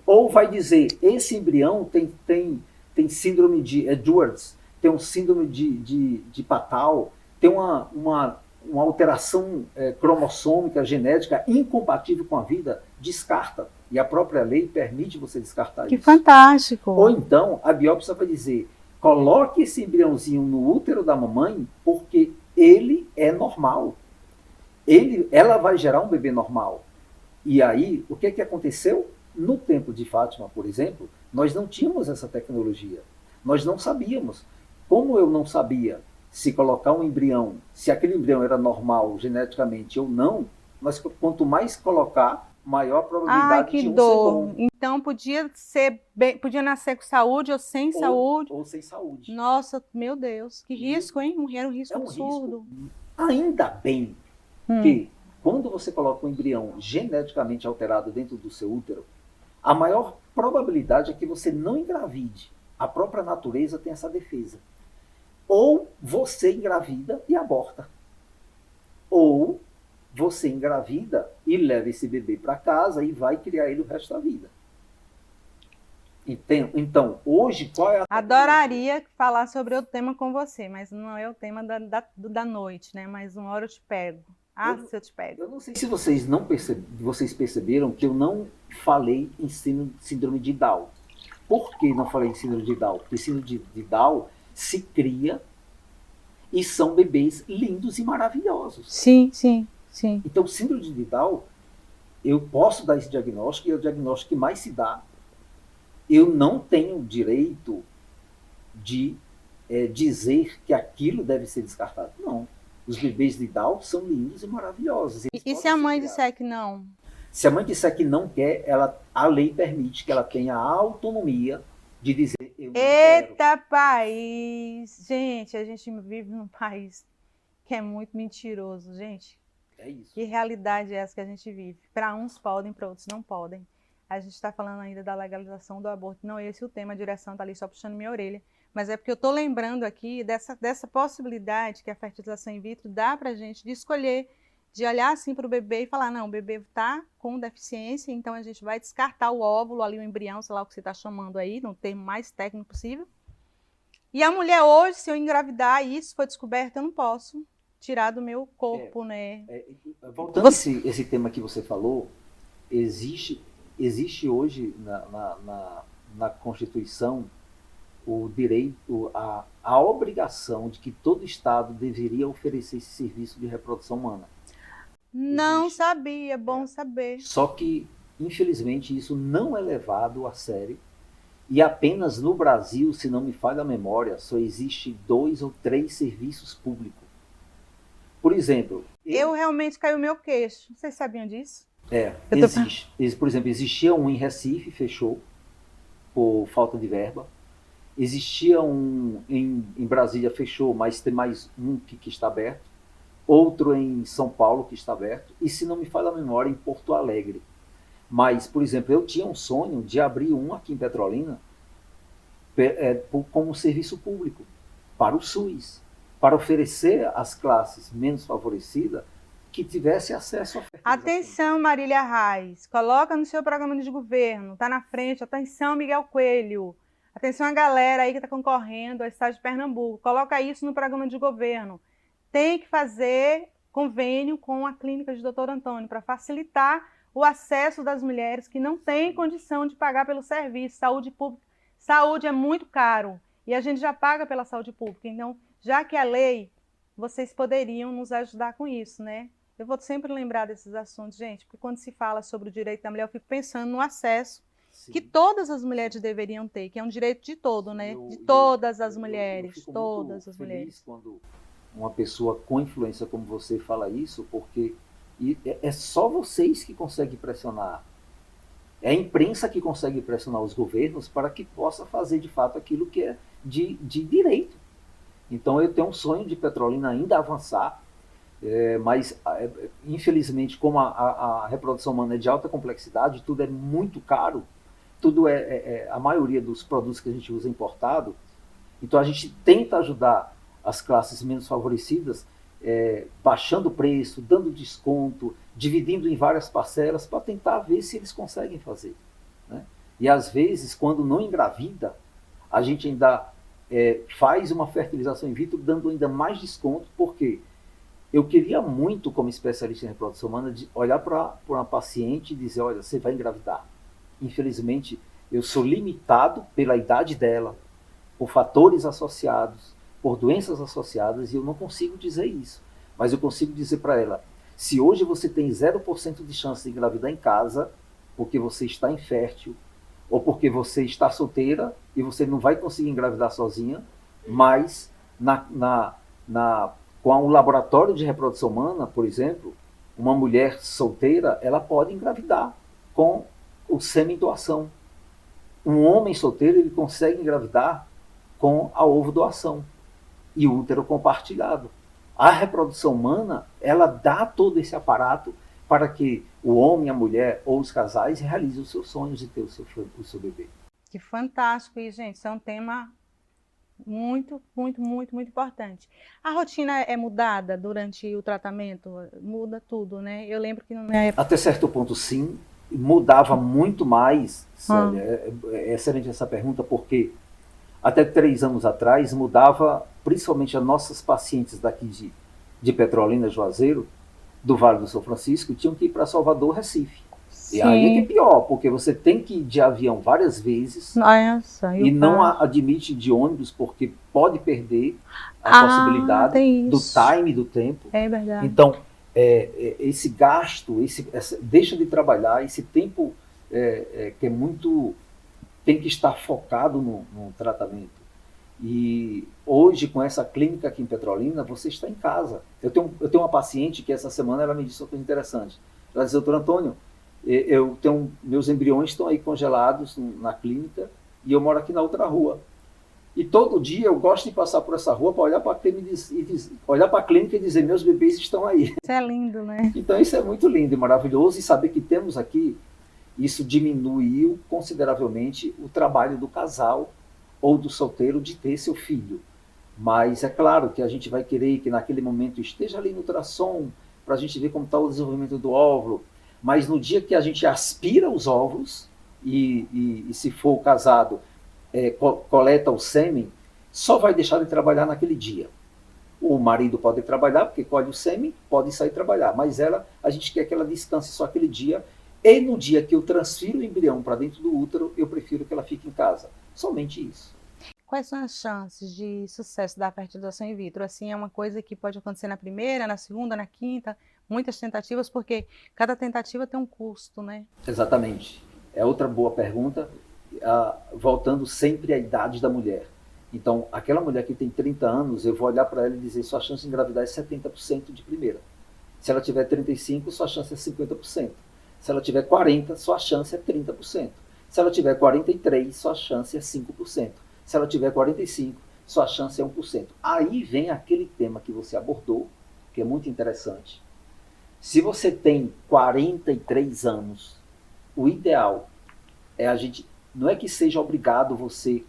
B: Ou vai dizer, esse embrião tem síndrome de Edwards, tem um síndrome de Patal, tem uma alteração cromossômica, genética incompatível com a vida, descarta. E a própria lei permite você descartar
A: Que
B: isso.
A: fantástico!
B: Ou então, a biópsia vai dizer, coloque esse embriãozinho no útero da mamãe porque ele é normal. Ela vai gerar um bebê normal. E aí, o que aconteceu? No tempo de Fátima, por exemplo, nós não tínhamos essa tecnologia. Nós não sabíamos. Como eu não sabia se colocar um embrião, se aquele embrião era normal geneticamente ou não, mas quanto mais colocar, maior a probabilidade de um ser bom.
A: Então podia nascer com saúde ou sem saúde.
B: Ou sem saúde.
A: Nossa, meu Deus, que risco, hein? Era um risco absurdo.
B: Risco. Ainda bem que quando você coloca um embrião geneticamente alterado dentro do seu útero, a maior probabilidade é que você não engravide. A própria natureza tem essa defesa. Ou você engravida e aborta. Ou você engravida e leva esse bebê para casa e vai criar ele o resto da vida. Então, hoje, qual é a...
A: Adoraria falar sobre o tema com você, mas não é o tema da noite, né? Mas uma hora eu te pego. Se eu te pego.
B: Eu não sei se vocês perceberam que eu não falei em síndrome de Down. Por que não falei em síndrome de Down? Porque síndrome de Down se cria e são bebês lindos e maravilhosos.
A: Sim, sim, sim.
B: Então, síndrome de Down, eu posso dar esse diagnóstico, e é o diagnóstico que mais se dá. Eu não tenho direito de dizer que aquilo deve ser descartado. Não. Os bebês de Down são lindos e maravilhosos.
A: E se a mãe disser que não?
B: Se a mãe disser que não quer, a lei permite que ela tenha a autonomia de dizer eu não quero.
A: Eita país! Gente, a gente vive num país que é muito mentiroso, gente.
B: É isso.
A: Que realidade é essa que a gente vive? Para uns podem, para outros não podem. A gente está falando ainda da legalização do aborto. Não é esse o tema, a direção está ali só puxando minha orelha. Mas é porque eu estou lembrando aqui dessa possibilidade que a fertilização in vitro dá para a gente de escolher, de olhar assim para o bebê e falar, não, o bebê está com deficiência, então a gente vai descartar o óvulo, ali o embrião, sei lá o que você está chamando aí, no termo mais técnico possível. E a mulher hoje, se eu engravidar e isso for descoberto, eu não posso tirar do meu corpo, né?
B: Voltando esse tema que você falou, existe hoje na Constituição o direito, a obrigação de que todo Estado deveria oferecer esse serviço de reprodução humana.
A: Não sabia, bom saber.
B: Só que, infelizmente, isso não é levado a sério. E apenas no Brasil, se não me falha a memória, só existe 2 ou 3 serviços públicos. Por exemplo...
A: Eu realmente caiu o meu queixo. Vocês sabiam disso?
B: Existe. Por exemplo, existia um em Recife, fechou, por falta de verba. Existia um em Brasília, fechou, mas tem mais um que está aberto. Outro em São Paulo, que está aberto. E, se não me falha a memória, em Porto Alegre. Mas, por exemplo, eu tinha um sonho de abrir um aqui em Petrolina como serviço público para o SUS, para oferecer às classes menos favorecidas que tivesse acesso à fertilização.
A: Atenção, Marília Reis, coloca no seu programa de governo, está na frente, atenção, Miguel Coelho, atenção a galera aí que está concorrendo ao estado de Pernambuco, coloca isso no programa de governo. Tem que fazer convênio com a clínica de Dr. Antônio para facilitar o acesso das mulheres que não têm condição de pagar pelo serviço. Saúde pública, saúde é muito caro e a gente já paga pela saúde pública. Então, já que é lei, vocês poderiam nos ajudar com isso, né? Eu vou sempre lembrar desses assuntos, gente, porque quando se fala sobre o direito da mulher, eu fico pensando no acesso que todas as mulheres deveriam ter, que é um direito de todo, né? De todas as mulheres, todas as mulheres.
B: Quando uma pessoa com influência como você fala isso, porque é só vocês que conseguem pressionar. É a imprensa que consegue pressionar os governos para que possa fazer de fato aquilo que é de direito. Então eu tenho um sonho de Petrolina ainda avançar, mas infelizmente, como a reprodução humana é de alta complexidade, tudo é muito caro, tudo a maioria dos produtos que a gente usa é importado, então a gente tenta ajudar as classes menos favorecidas, baixando o preço, dando desconto, dividindo em várias parcelas para tentar ver se eles conseguem fazer, né? E às vezes, quando não engravida, a gente ainda faz uma fertilização in vitro dando ainda mais desconto, porque eu queria muito, como especialista em reprodução humana, de olhar para uma paciente e dizer, olha, você vai engravidar. Infelizmente, eu sou limitado pela idade dela, por fatores associados, por doenças associadas, e eu não consigo dizer isso. Mas eu consigo dizer para ela, se hoje você tem 0% de chance de engravidar em casa, porque você está infértil, ou porque você está solteira e você não vai conseguir engravidar sozinha, mas com o laboratório de reprodução humana, por exemplo, uma mulher solteira, ela pode engravidar com o sêmen-doação. Um homem solteiro, ele consegue engravidar com a ovo-doação e o útero compartilhado. A reprodução humana, ela dá todo esse aparato para que o homem, a mulher ou os casais realizem os seus sonhos de ter o seu bebê.
A: Que fantástico, e gente, isso é um tema muito, muito, muito, muito importante. A rotina é mudada durante o tratamento? Muda tudo, né? Eu lembro que na minha época...
B: Até certo ponto, sim. Mudava muito mais, Célia. É excelente essa pergunta, porque até 3 anos atrás mudava, principalmente as nossas pacientes daqui de Petrolina, Juazeiro, do Vale do São Francisco, tinham que ir para Salvador, Recife.
A: Sim.
B: E aí é que é pior, porque você tem que ir de avião várias vezes.
A: Nossa,
B: e não admite de ônibus, porque pode perder a possibilidade do time, do tempo.
A: É verdade.
B: Então, esse gasto, deixa de trabalhar, esse tempo que é muito... tem que estar focado no tratamento. E hoje, com essa clínica aqui em Petrolina, você está em casa. Eu tenho uma paciente que essa semana ela me disse uma coisa interessante. Ela disse, doutor Antônio, meus embriões estão aí congelados na clínica e eu moro aqui na outra rua. E todo dia eu gosto de passar por essa rua para olhar para a clínica e dizer, meus bebês estão aí.
A: Isso é lindo, né?
B: Então isso é muito lindo e maravilhoso, e saber que temos aqui, isso diminuiu consideravelmente o trabalho do casal ou do solteiro de ter seu filho. Mas é claro que a gente vai querer que naquele momento esteja ali no ultrassom, para a gente ver como está o desenvolvimento do óvulo. Mas no dia que a gente aspira os óvulos, e se for casado, coleta o sêmen, só vai deixar de trabalhar naquele dia. O marido pode trabalhar, porque colhe o sêmen, pode sair trabalhar. Mas a gente quer que ela descanse só aquele dia. E no dia que eu transfiro o embrião para dentro do útero, eu prefiro que ela fique em casa. Somente isso.
A: Quais são as chances de sucesso da fertilização in vitro? Assim, é uma coisa que pode acontecer na primeira, na segunda, na quinta, muitas tentativas, porque cada tentativa tem um custo, né?
B: Exatamente. É outra boa pergunta, voltando sempre à idade da mulher. Então, aquela mulher que tem 30 anos, eu vou olhar para ela e dizer, sua chance de engravidar é 70% de primeira. Se ela tiver 35, sua chance é 50%. Se ela tiver 40, sua chance é 30%. Se ela tiver 43, sua chance é 5%. Se ela tiver 45, sua chance é 1%. Aí vem aquele tema que você abordou, que é muito interessante. Se você tem 43 anos, o ideal é não é que seja obrigado você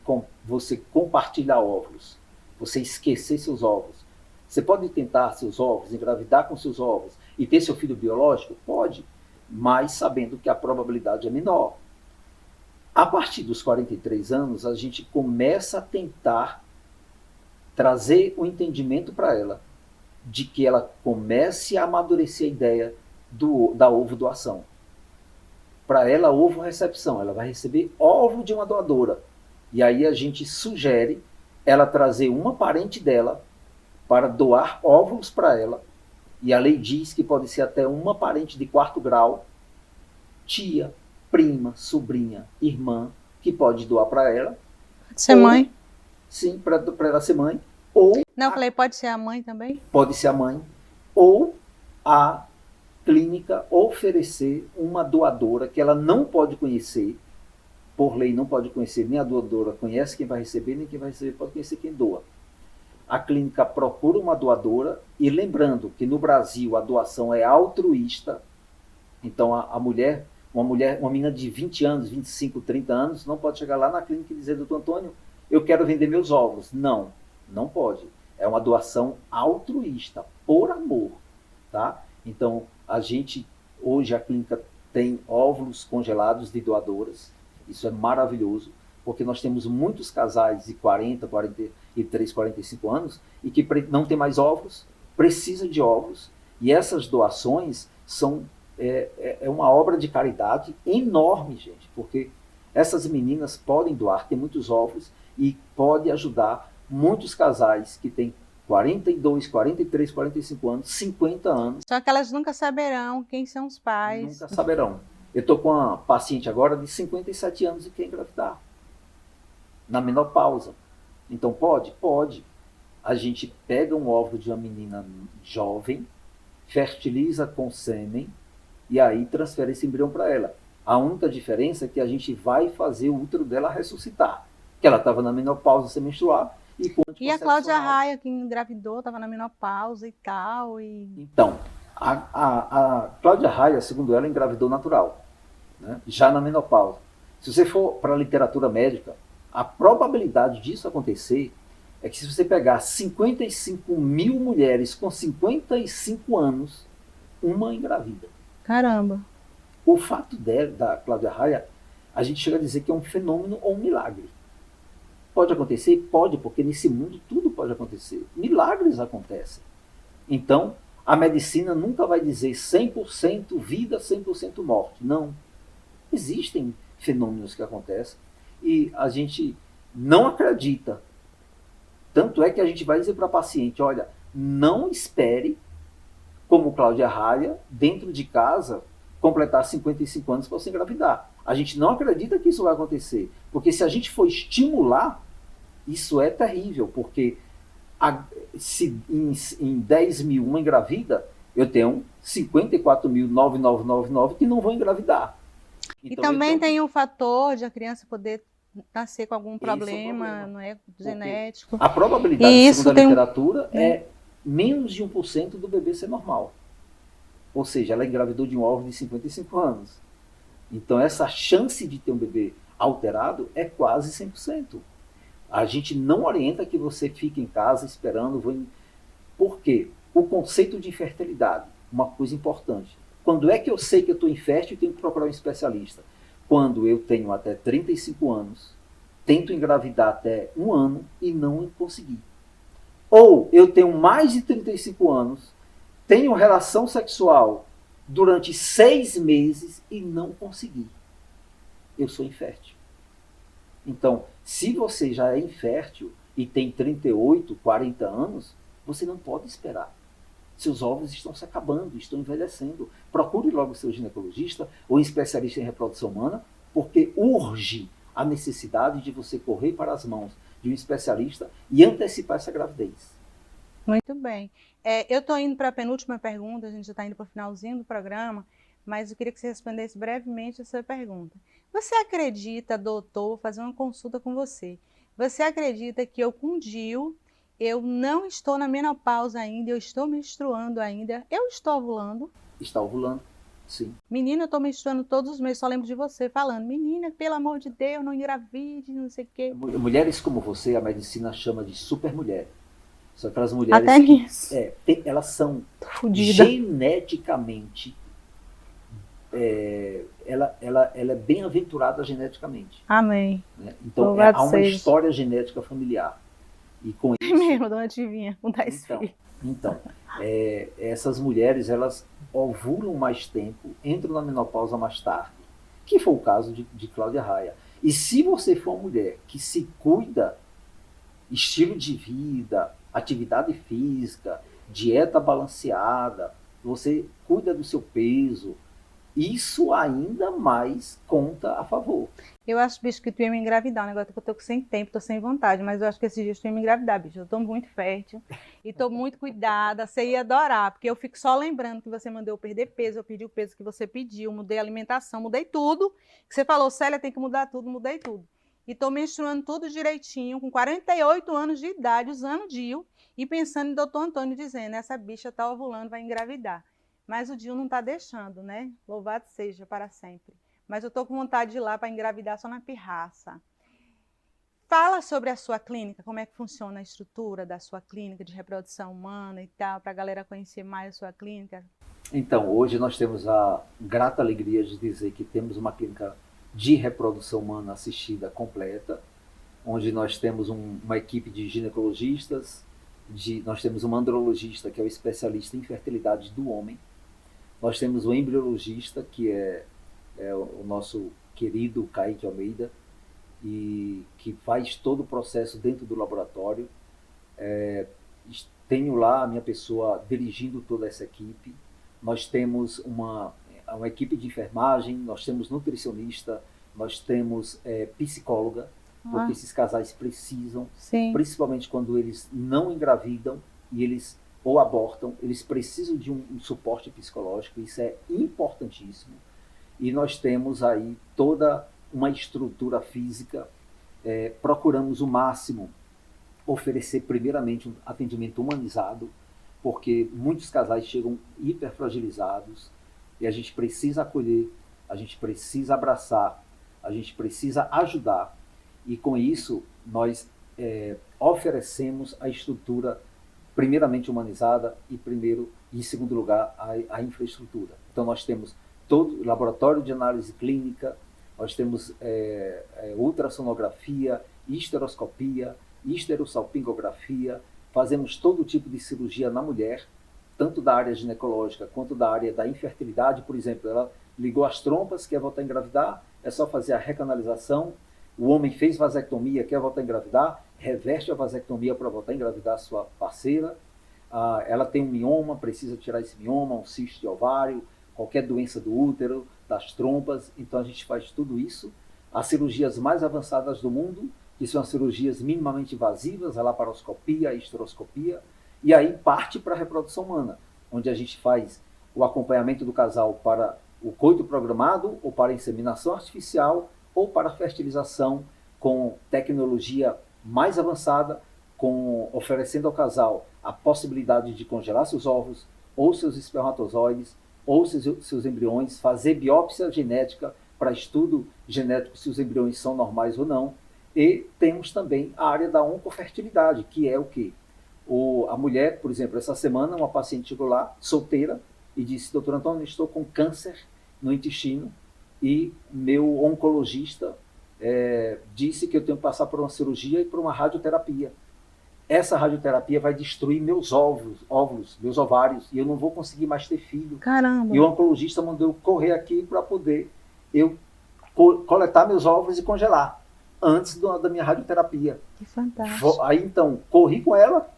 B: compartilhar óvulos, você esquecer seus óvulos. Você pode tentar seus óvulos, engravidar com seus óvulos e ter seu filho biológico? Pode, mas sabendo que a probabilidade é menor. A partir dos 43 anos, a gente começa a tentar trazer o entendimento para ela, de que ela comece a amadurecer a ideia da ovo-doação. Para ela, ovo-recepção, ela vai receber óvulo de uma doadora. E aí a gente sugere ela trazer uma parente dela para doar óvulos para ela. E a lei diz que pode ser até uma parente de 4º grau, tia, prima, sobrinha, irmã, que pode doar para ela.
A: Pode ser mãe?
B: Sim, para ela ser mãe. Ou
A: não, eu falei, pode ser a mãe também?
B: Pode ser a mãe. Ou a clínica oferecer uma doadora que ela não pode conhecer, por lei não pode conhecer, nem a doadora conhece quem vai receber, nem quem vai receber pode conhecer quem doa. A clínica procura uma doadora, e lembrando que no Brasil a doação é altruísta, então uma menina de 20 anos, 25, 30 anos, não pode chegar lá na clínica e dizer, doutor Antônio, eu quero vender meus óvulos. Não, não pode. É uma doação altruísta, por amor, tá? Então, hoje a clínica tem óvulos congelados de doadoras, isso é maravilhoso. porque nós temos muitos casais de 40, 43, 45 anos e que não tem mais óvulos, precisa de óvulos, e essas doações são uma obra de caridade enorme, gente, porque essas meninas podem doar, tem muitos óvulos, e pode ajudar muitos casais que têm 42, 43, 45 anos, 50 anos.
A: Só que elas nunca saberão quem são os pais.
B: Nunca saberão. Eu estou com uma paciente agora de 57 anos e quer engravidar. Na menopausa. Então pode? Pode. A gente pega um óvulo de uma menina jovem, fertiliza com sêmen e aí transfere esse embrião para ela. A única diferença é que a gente vai fazer o útero dela ressuscitar. Que ela estava na menopausa sem menstruar.
A: E a Cláudia Raia, que engravidou, estava na menopausa e tal.
B: Então, a Cláudia Raia, segundo ela, engravidou natural, né? Já na menopausa. Se você for para a literatura médica, a probabilidade disso acontecer é que se você pegar 55 mil mulheres com 55 anos, uma engravida.
A: Caramba!
B: O fato da Cláudia Raia, a gente chega a dizer que é um fenômeno ou um milagre. Pode acontecer? Pode, porque nesse mundo tudo pode acontecer. Milagres acontecem. Então, a medicina nunca vai dizer 100% vida, 100% morte. Não. Existem fenômenos que acontecem e a gente não acredita. Tanto é que a gente vai dizer para a paciente, olha, não espere, como Cláudia Raia, dentro de casa, completar 55 anos para você engravidar. A gente não acredita que isso vai acontecer, porque se a gente for estimular, isso é terrível, porque se em 10 mil uma engravida, eu tenho 54.9999 que não vão engravidar.
A: Então, e também tem o fator de a criança poder nascer com algum problema, não é, genético.
B: A probabilidade, segundo a literatura, é menos de 1% do bebê ser normal. Ou seja, ela engravidou de um óvulo de 55 anos. Então, essa chance de ter um bebê alterado é quase 100%. A gente não orienta que você fique em casa esperando. Por quê? O conceito de infertilidade, uma coisa importante. Quando é que eu sei que eu estou infértil e tenho que procurar um especialista? Quando eu tenho até 35 anos, tento engravidar até 1 ano e não consegui. Ou eu tenho mais de 35 anos, tenho relação sexual durante 6 meses e não consegui. Eu sou infértil. Então, se você já é infértil e tem 38, 40 anos, você não pode esperar. Seus óvulos estão se acabando, estão envelhecendo. Procure logo seu ginecologista ou especialista em reprodução humana, porque urge a necessidade de você correr para as mãos de um especialista e antecipar essa gravidez.
A: Muito bem. Eu estou indo para a penúltima pergunta, a gente já está indo para o finalzinho do programa, mas eu queria que você respondesse brevemente essa pergunta. Você acredita, doutor, vou fazer uma consulta com você, você acredita que eu com DIU, eu não estou na menopausa ainda, eu estou menstruando ainda, eu estou ovulando?
B: Está ovulando, sim.
A: Menina, eu estou menstruando todos os meses, só lembro de você falando, menina, pelo amor de Deus, não engravide, não sei o quê.
B: Mulheres como você, a medicina chama de supermulher. São aquelas mulheres
A: até nisso.
B: Elas são
A: fudida.
B: Geneticamente, ela é bem-aventurada geneticamente.
A: Amém.
B: Né? Então, há uma história genética familiar. E com isso,
A: mesmo, dona Divinha, com 10 filhos.
B: Então, essas mulheres, elas ovulam mais tempo, entram na menopausa mais tarde, que foi o caso de Cláudia Raia. E se você for uma mulher que se cuida, estilo de vida, atividade física, dieta balanceada, você cuida do seu peso, isso ainda mais conta a favor.
A: Eu acho, bicho, que tu ia me engravidar, negócio que eu tô sem tempo, tô sem vontade, mas eu acho que esses dias tu ia me engravidar, bicho. Eu tô muito fértil e tô muito cuidada, você ia adorar, porque eu fico só lembrando que você mandou eu perder peso, eu pedi o peso que você pediu, mudei a alimentação, mudei tudo, que você falou, Célia, tem que mudar tudo, mudei tudo. E tô menstruando tudo direitinho, com 48 anos de idade, usando DIU, e pensando em doutor Antônio dizendo, essa bicha tá ovulando, vai engravidar. Mas o DIU não tá deixando, né? Louvado seja para sempre. Mas eu tô com vontade de ir lá para engravidar só na pirraça. Fala sobre a sua clínica, como é que funciona a estrutura da sua clínica de reprodução humana e tal, para a galera conhecer mais a sua clínica.
B: Então, hoje nós temos a grata alegria de dizer que temos uma clínica de reprodução humana assistida completa, onde nós temos uma equipe de ginecologistas, nós temos um andrologista, que é o especialista em fertilidade do homem, nós temos o embriologista, que é o nosso querido Kaique Almeida, e que faz todo o processo dentro do laboratório. Tenho lá a minha pessoa dirigindo toda essa equipe. Nós temos uma equipe de enfermagem, nós temos nutricionista, nós temos psicóloga, porque esses casais precisam,
A: Sim.
B: principalmente quando eles não engravidam e eles ou abortam, eles precisam de um suporte psicológico, isso é importantíssimo. E nós temos aí toda uma estrutura física, procuramos o máximo oferecer primeiramente um atendimento humanizado, porque muitos casais chegam hiperfragilizados e a gente precisa acolher, a gente precisa abraçar, a gente precisa ajudar. E com isso nós oferecemos a estrutura primeiramente humanizada e em segundo lugar a infraestrutura. Então nós temos todo o laboratório de análise clínica, nós temos ultrassonografia, histeroscopia, histerosalpingografia, fazemos todo tipo de cirurgia na mulher, tanto da área ginecológica quanto da área da infertilidade. Por exemplo, ela ligou as trompas, quer voltar a engravidar, é só fazer a recanalização. O homem fez vasectomia, quer voltar a engravidar, reverte a vasectomia para voltar a engravidar a sua parceira. Ela tem um mioma, precisa tirar esse mioma, um cisto de ovário, qualquer doença do útero, das trompas. Então a gente faz tudo isso. As cirurgias mais avançadas do mundo, que são as cirurgias minimamente invasivas, a laparoscopia, a histeroscopia, e aí parte para a reprodução humana, onde a gente faz o acompanhamento do casal para o coito programado, ou para a inseminação artificial, ou para a fertilização com tecnologia mais avançada, oferecendo ao casal a possibilidade de congelar seus ovos, ou seus espermatozoides, ou seus embriões, fazer biópsia genética para estudo genético se os embriões são normais ou não. E temos também a área da oncofertilidade, que é o quê? A mulher, por exemplo, essa semana uma paciente chegou lá, solteira, e disse: doutor Antônio, eu estou com câncer no intestino e meu oncologista disse que eu tenho que passar por uma cirurgia e por uma radioterapia. Essa radioterapia vai destruir meus óvulos, meus ovários, e eu não vou conseguir mais ter filho.
A: Caramba!
B: E o oncologista mandou eu correr aqui para poder eu coletar meus óvulos e congelar antes da minha radioterapia.
A: Que fantástico.
B: Aí então, corri com ela,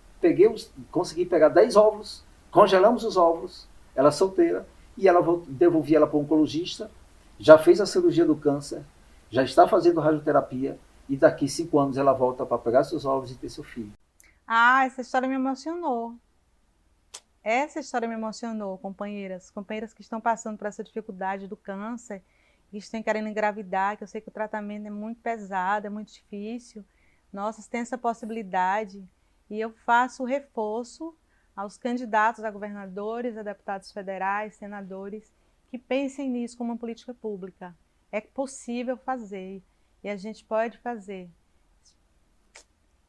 B: consegui pegar 10 óvulos, congelamos os óvulos, ela solteira, e devolvi ela para o oncologista, já fez a cirurgia do câncer, já está fazendo radioterapia, e daqui 5 anos ela volta para pegar seus óvulos e ter seu filho.
A: Essa história me emocionou. Essa história me emocionou, companheiras que estão passando por essa dificuldade do câncer, que estão querendo engravidar, que eu sei que o tratamento é muito pesado, é muito difícil. Nossa, tem essa possibilidade. E eu faço o reforço aos candidatos a governadores, a deputados federais, senadores, que pensem nisso como uma política pública. É possível fazer, e a gente pode fazer.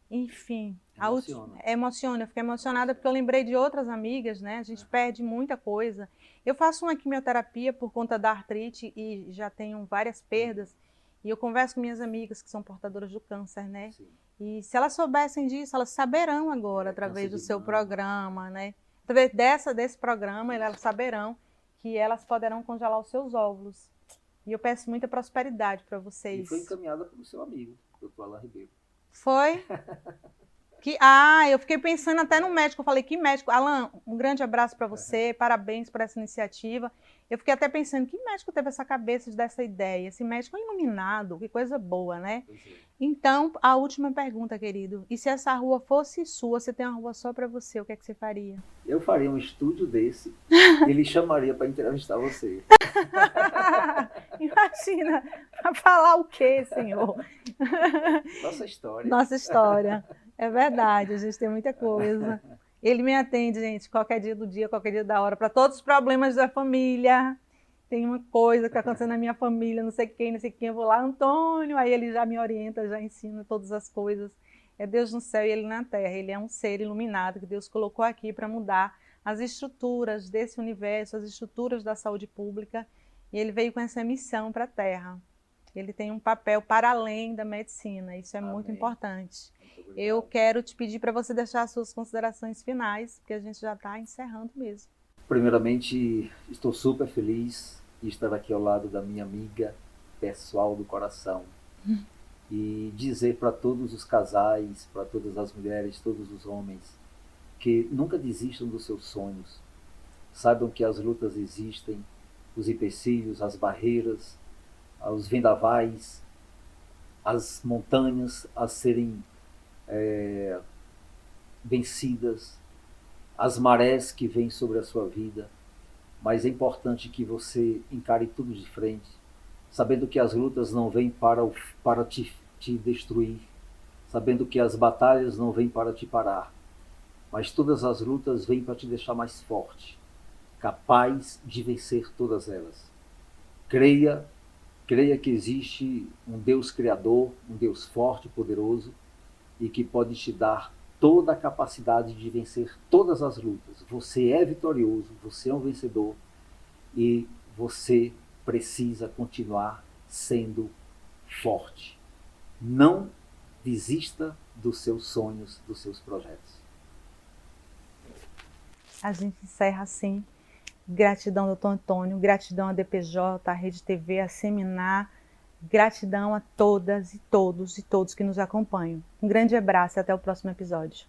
A: Enfim, emociona. Eu fiquei emocionada porque eu lembrei de outras amigas, né? A gente perde muita coisa. Eu faço uma quimioterapia por conta da artrite e já tenho várias perdas. E eu converso com minhas amigas que são portadoras do câncer, né?
B: Sim.
A: E se elas soubessem disso, elas saberão agora, através do seu programa, né? Através desse programa, elas saberão que elas poderão congelar os seus óvulos. E eu peço muita prosperidade para vocês.
B: E foi encaminhada pelo seu amigo, doutor Alain Ribeiro.
A: Foi? Eu fiquei pensando até no médico. Eu falei: que médico? Alain, um grande abraço para você, parabéns por essa iniciativa. Eu fiquei até pensando: que médico teve essa cabeça de dar essa ideia? Esse médico é iluminado, que coisa boa, né? Então, a última pergunta, querido. E se essa rua fosse sua, você tem uma rua só para você, o que é que você faria?
B: Eu faria um estúdio desse, ele chamaria para entrevistar você.
A: Imagina, para falar o quê, senhor?
B: Nossa história.
A: Nossa história. É verdade, a gente tem muita coisa. Ele me atende, gente, qualquer dia do dia, qualquer dia da hora, para todos os problemas da família. Tem uma coisa que está acontecendo na minha família, não sei quem, eu vou lá, Antônio, aí ele já me orienta, já ensina todas as coisas. É Deus no céu e ele na terra. Ele é um ser iluminado que Deus colocou aqui para mudar as estruturas desse universo, as estruturas da saúde pública, e ele veio com essa missão para a terra. ele tem um papel para além da medicina, isso é muito importante. Eu quero te pedir para você deixar as suas considerações finais, porque a gente já está encerrando mesmo.
B: Primeiramente, estou super feliz de estar aqui ao lado da minha amiga pessoal do coração. E dizer para todos os casais, para todas as mulheres, todos os homens, que nunca desistam dos seus sonhos. Saibam que as lutas existem, os empecilhos, as barreiras, os vendavais, as montanhas a serem vencidas, as marés que vêm sobre a sua vida, mas é importante que você encare tudo de frente, sabendo que as lutas não vêm para te destruir, sabendo que as batalhas não vêm para te parar, mas todas as lutas vêm para te deixar mais forte, capaz de vencer todas elas. Creia que existe um Deus criador, um Deus forte, poderoso, e que pode te dar toda a capacidade de vencer todas as lutas. Você é vitorioso, você é um vencedor e você precisa continuar sendo forte. Não desista dos seus sonhos, dos seus projetos.
A: A gente encerra assim. Gratidão, doutor Antônio, gratidão à DPJ, à Rede TV, à Seminar, gratidão a todas e todos que nos acompanham. Um grande abraço e até o próximo episódio.